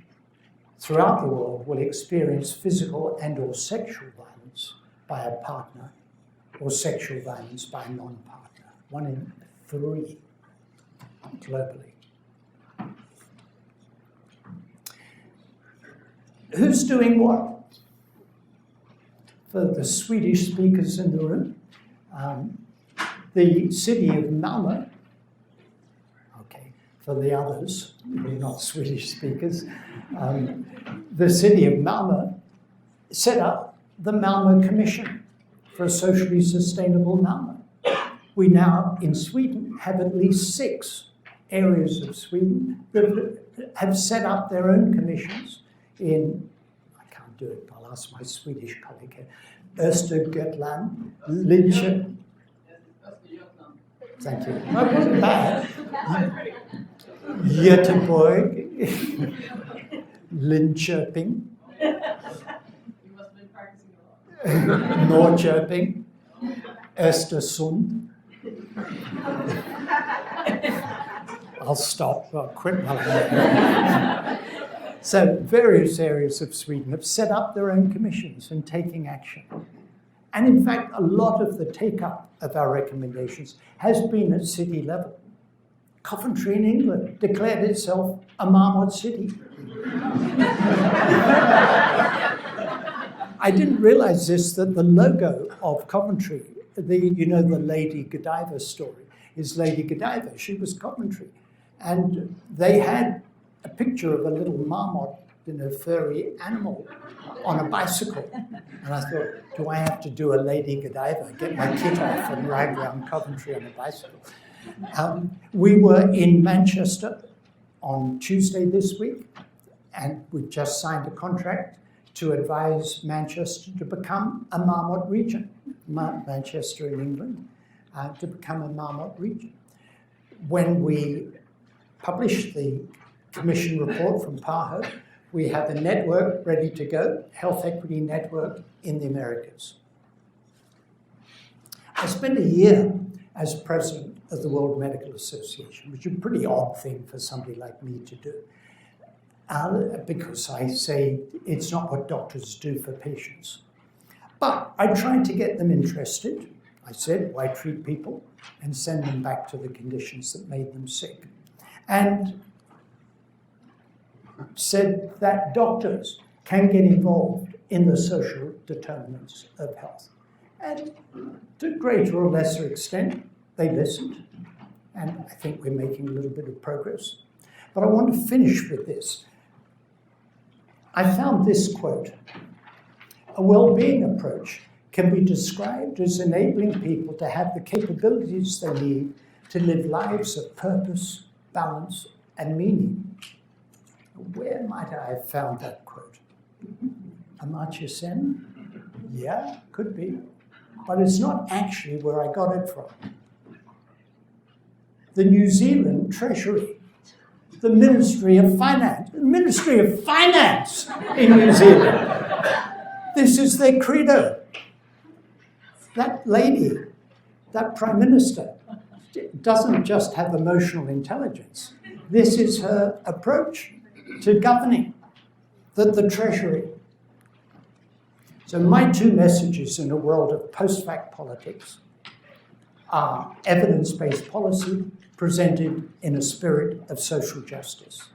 throughout the world will experience physical and or sexual violence by a partner or sexual violence by a non-partner. 1 in 3 globally. Who's doing what? For the Swedish speakers in the room, the city of Malmö, okay, for the others, who are not Swedish speakers, the city of Malmö set up the Malmö Commission for a socially sustainable Malmö. We now, in Sweden, have at least 6 areas of Sweden that have set up their own commissions in, I can't do it, I'll ask my Swedish colleague here, Östergötland, Linköping. Thank you. No, it wasn't bad. Göteborg, Linköping, Norrköping, Östersund. I'll stop. I'll quit. So various areas of Sweden have set up their own commissions and taking action. And in fact, a lot of the take-up of our recommendations has been at city level. Coventry in England declared itself a Marmot city. I didn't realize this, that the logo of Coventry, you know the Lady Godiva story, is Lady Godiva. She was Coventry. And they had a picture of a little marmot, furry animal on a bicycle. And I thought, do I have to do a Lady Godiva, get my kit off and ride around Coventry on a bicycle? We were in Manchester on Tuesday this week, and we just signed a contract to advise Manchester to become a Marmot region, Manchester in England, to become a Marmot region. When we publish the Commission report from PAHO, we have a network ready to go, health equity network in the Americas. I spent a year as president of the World Medical Association, which is a pretty odd thing for somebody like me to do, because I say it's not what doctors do for patients. But I tried to get them interested. I said, why treat people and send them back to the conditions that made them sick? And said that doctors can get involved in the social determinants of health. And to a greater or lesser extent, they listened. And I think we're making a little bit of progress. But I want to finish with this. I found this quote: a well-being approach can be described as enabling people to have the capabilities they need to live lives of purpose, balance, and meaning. Where might I have found that quote? Amartya Sen? Yeah, could be. But it's not actually where I got it from. The New Zealand Treasury, the Ministry of Finance in New Zealand. This is their credo. That lady, that Prime Minister, doesn't just have emotional intelligence. This is her approach to governing, the Treasury. So my 2 messages in a world of post-fact politics are evidence-based policy presented in a spirit of social justice.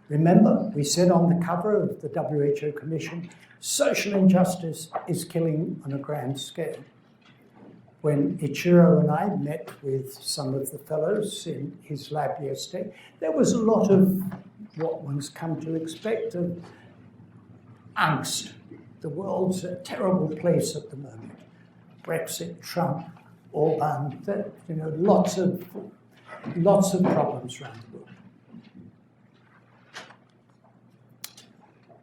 Remember, we said on the cover of the WHO Commission, social injustice is killing on a grand scale. When Ichiro and I met with some of the fellows in his lab yesterday, there was a lot of what one's come to expect of angst. The world's a terrible place at the moment. Brexit, Trump, Orban, lots of problems around the world.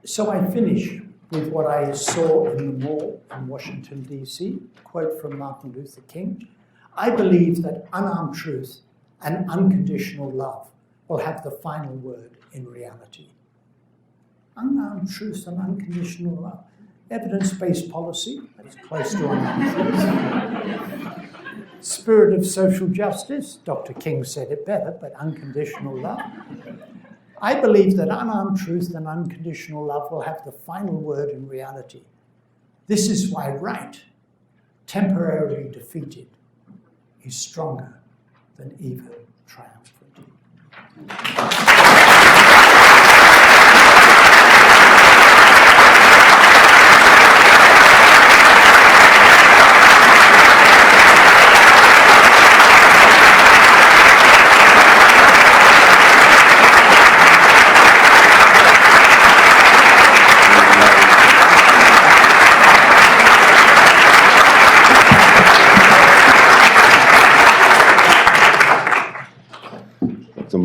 So I finish with what I saw in the mall in Washington, D.C., quote from Martin Luther King: I believe that unarmed truth and unconditional love will have the final word in reality. Unarmed truth and unconditional love. Evidence-based policy, that's close to unarmed truth. Spirit of social justice, Dr. King said it better, but unconditional love. I believe that unarmed truth and unconditional love will have the final word in reality. This is why right, temporarily defeated, is stronger than evil triumphant.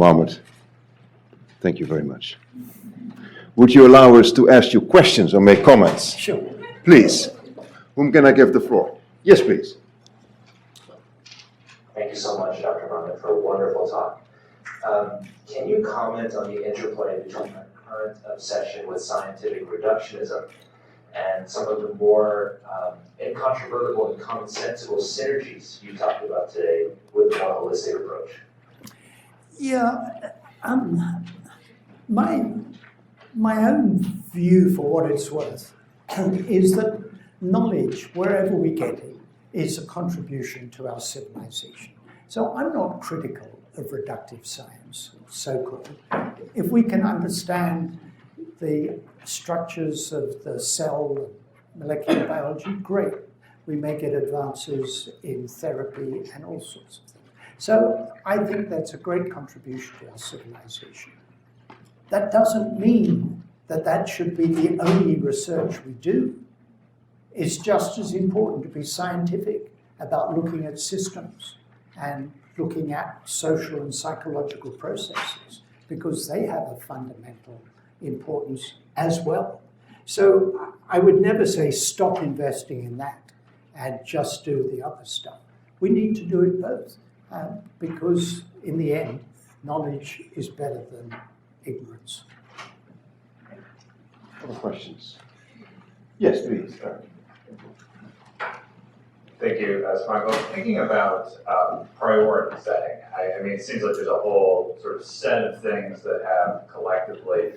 Marmot, thank you very much. Would you allow us to ask you questions or make comments? Sure. Please. Whom can I give the floor? Yes, please. Thank you so much, Dr. Roland, for a wonderful talk. Can you comment on the interplay between our current obsession with scientific reductionism and some of the more incontrovertible and commonsensical synergies you talked about today with the more holistic approach? Yeah, my own view, for what it's worth, is that knowledge, wherever we get it, is a contribution to our civilization. So I'm not critical of reductive science, so-called. If we can understand the structures of the cell and molecular biology, great. We may get advances in therapy and all sorts of things. So I think that's a great contribution to our civilization. That doesn't mean that that should be the only research we do. It's just as important to be scientific about looking at systems and looking at social and psychological processes, because they have a fundamental importance as well. So I would never say stop investing in that and just do the other stuff. We need to do it both, because in the end, knowledge is better than ignorance. Other questions? Yes, please. Thank you, Michael. Thinking about priority setting, I mean, it seems like there's a whole sort of set of things that have collectively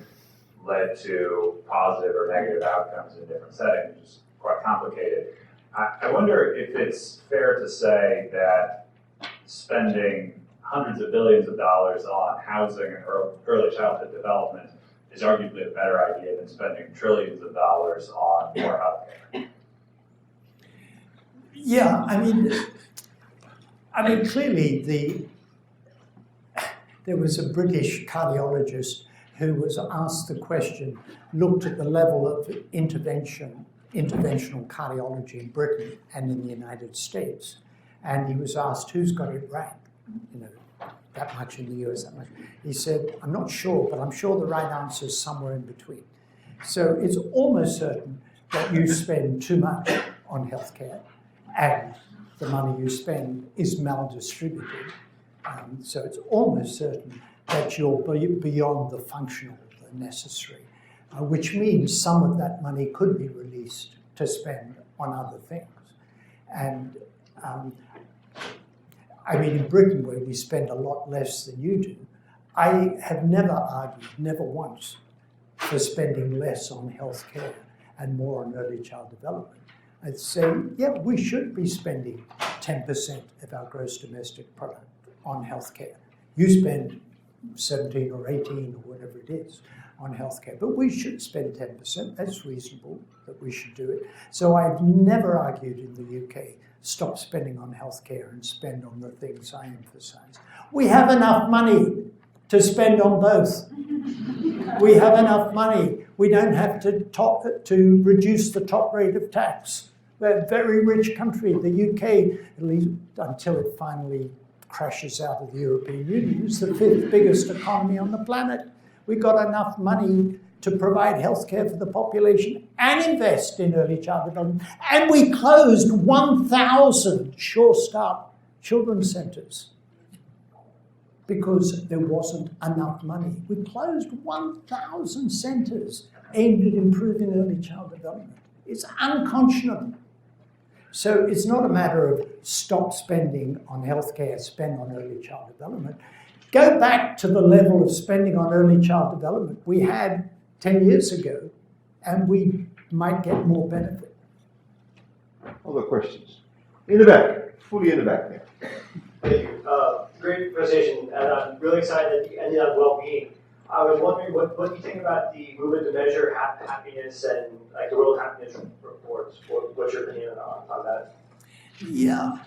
led to positive or negative outcomes in different settings, which is quite complicated. I wonder if it's fair to say that spending hundreds of billions of dollars on housing and early childhood development is arguably a better idea than spending trillions of dollars on more healthcare. Yeah, I mean, clearly there was a British cardiologist who was asked the question, looked at the level of interventional cardiology in Britain and in the United States, and he was asked who's got it right, that much in the US, that much. He said, I'm not sure, but I'm sure the right answer is somewhere in between. So it's almost certain that you spend too much on healthcare, and the money you spend is maldistributed. So it's almost certain that you're beyond the functional, the necessary, which means some of that money could be released to spend on other things. And I mean, in Britain, where we spend a lot less than you do, I have never argued, never once, for spending less on healthcare and more on early child development. I'd say, yeah, we should be spending 10% of our gross domestic product on healthcare. You spend 17 or 18 or whatever it is on healthcare, but we should spend 10%. That's reasonable that we should do it. So I've never argued in the UK, stop spending on healthcare and spend on the things I emphasize. We have enough money to spend on both. We have enough money. We don't have to reduce the top rate of tax. We're a very rich country. The UK, at least until it finally crashes out of the European Union, is the 5th biggest economy on the planet. We've got enough money to provide healthcare for the population and invest in early child development. And we closed 1,000 Sure Start children's centres because there wasn't enough money. We closed 1,000 centres aimed at improving early child development. It's unconscionable. So it's not a matter of stop spending on healthcare, spend on early child development. Go back to the level of spending on early child development we had 10 years ago, and we might get more benefit. Other questions? In the back, fully in the back there. Thank you. Great presentation, and I'm really excited that you ended on well-being. I was wondering what you think about the movement to measure happiness and like the World Happiness Reports. What's your opinion on that? Yeah.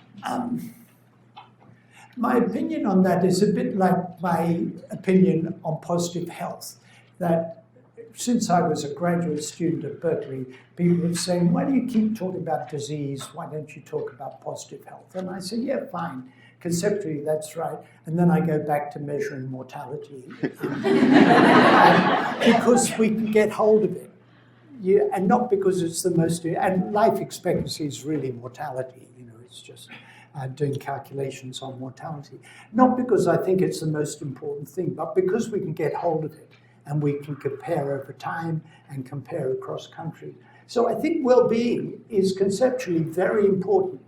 My opinion on that is a bit like my opinion on positive health, that since I was a graduate student at Berkeley, people were saying, why do you keep talking about disease? Why don't you talk about positive health? And I say, yeah, fine. conceptually that's right. And then I go back to measuring mortality because we can get hold of it. And not because it's the most, and life expectancy is really mortality, it's just doing calculations on mortality. Not because I think it's the most important thing, but because we can get hold of it and we can compare over time and compare across countries. So I think well-being is conceptually very important.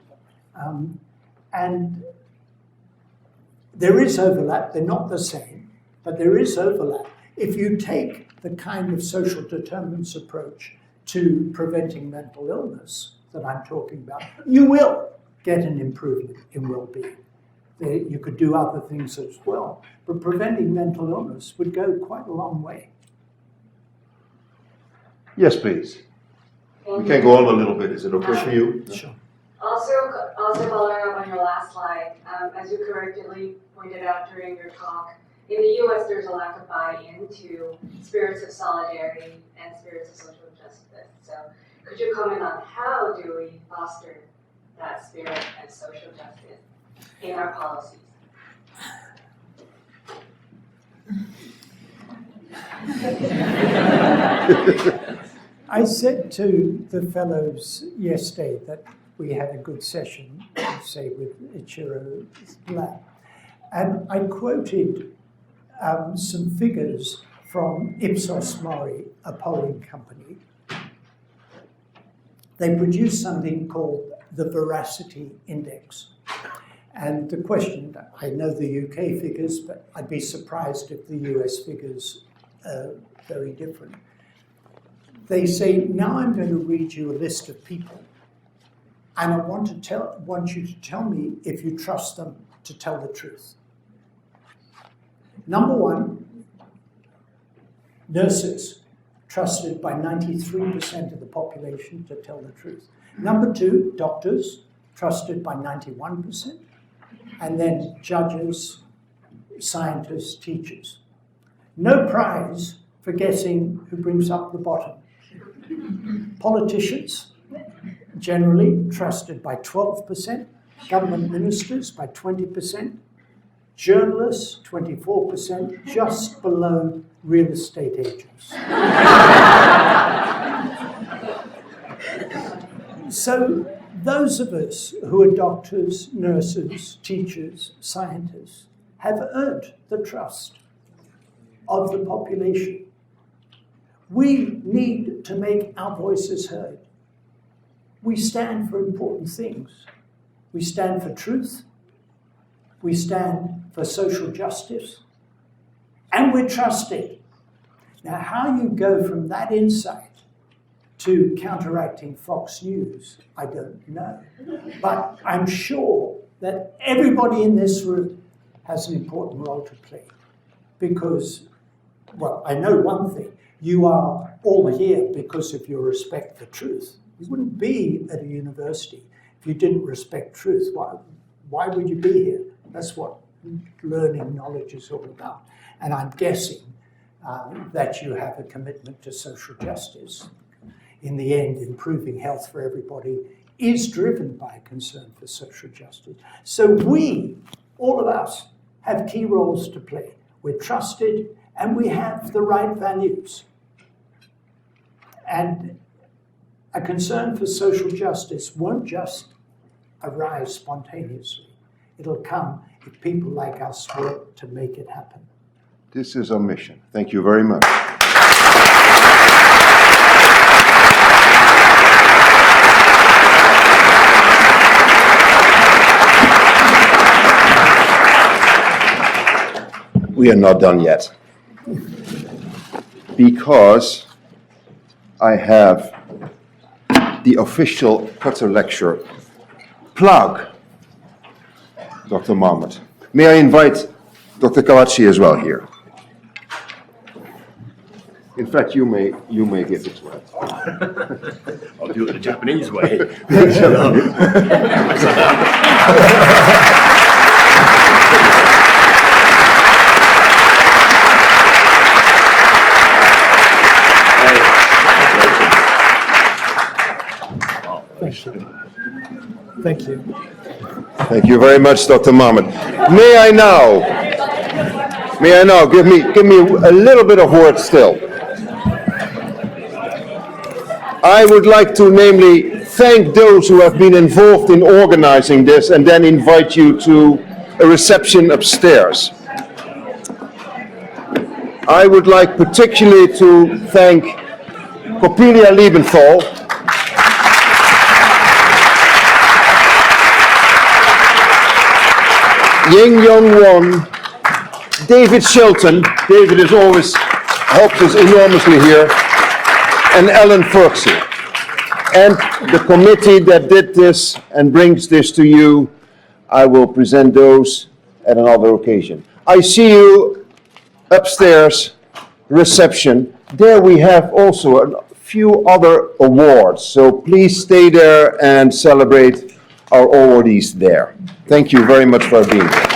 And there is overlap, they're not the same, but there is overlap. If you take the kind of social determinants approach to preventing mental illness that I'm talking about, you will get an improvement in well-being. You could do other things as well, but preventing mental illness would go quite a long way. Yes, please. We can go on a little bit. Is it okay for you? Sure. Also following up on your last slide, as you correctly pointed out during your talk, in the US there's a lack of buy-in to spirits of solidarity and spirits of social justice. So could you comment on how do we foster that spirit and social justice in our policies? I said to the fellows yesterday that we had a good session, say, with Ichiro's lab, and I quoted some figures from Ipsos Mori, a polling company. They produced something called the Veracity Index. And the question, I know the UK figures, but I'd be surprised if the US figures are very different. They say, now I'm going to read you a list of people, and I want you to tell me if you trust them to tell the truth. Number one, nurses, trusted by 93% of the population to tell the truth. Number two, doctors, trusted by 91%. And then judges, scientists, teachers. No prize for guessing who brings up the bottom. Politicians, generally trusted by 12%. Government ministers by 20%. Journalists, 24%, just below real estate agents. So those of us who are doctors, nurses, teachers, scientists have earned the trust of the population. We need to make our voices heard. We stand for important things. We stand for truth. We stand for social justice. And we're trusted. Now, how you go from that insight to counteracting Fox News, I don't know. But I'm sure that everybody in this room has an important role to play. Because, well, I know one thing. You are all here because of your respect for truth. You wouldn't be at a university if you didn't respect truth. Why would you be here? That's what learning knowledge is all about. And I'm guessing that you have a commitment to social justice. In the end, improving health for everybody is driven by a concern for social justice. So we, all of us, have key roles to play. We're trusted and we have the right values. And a concern for social justice won't just arise spontaneously. It'll come if people like us work to make it happen. This is our mission. Thank you very much. We are not done yet, because I have the official Cutter Lecture plug, Dr. Marmot. May I invite Dr. Kawachi as well here? In fact, you may give it to her. I'll do it the Japanese way. Thank you. Thank you very much, Dr. Marmot. May I now, give me a little bit of words still. I would like to namely thank those who have been involved in organizing this and then invite you to a reception upstairs. I would like particularly to thank Coppelia Liebenthal, Ying Young Won, David Shilton, David has always helped us enormously here, and Ellen Ferksey, and the committee that did this and brings this to you. I will present those at another occasion. I see you upstairs, reception. There we have also a few other awards, so please stay there and celebrate our awardees there. Thank you very much for being here.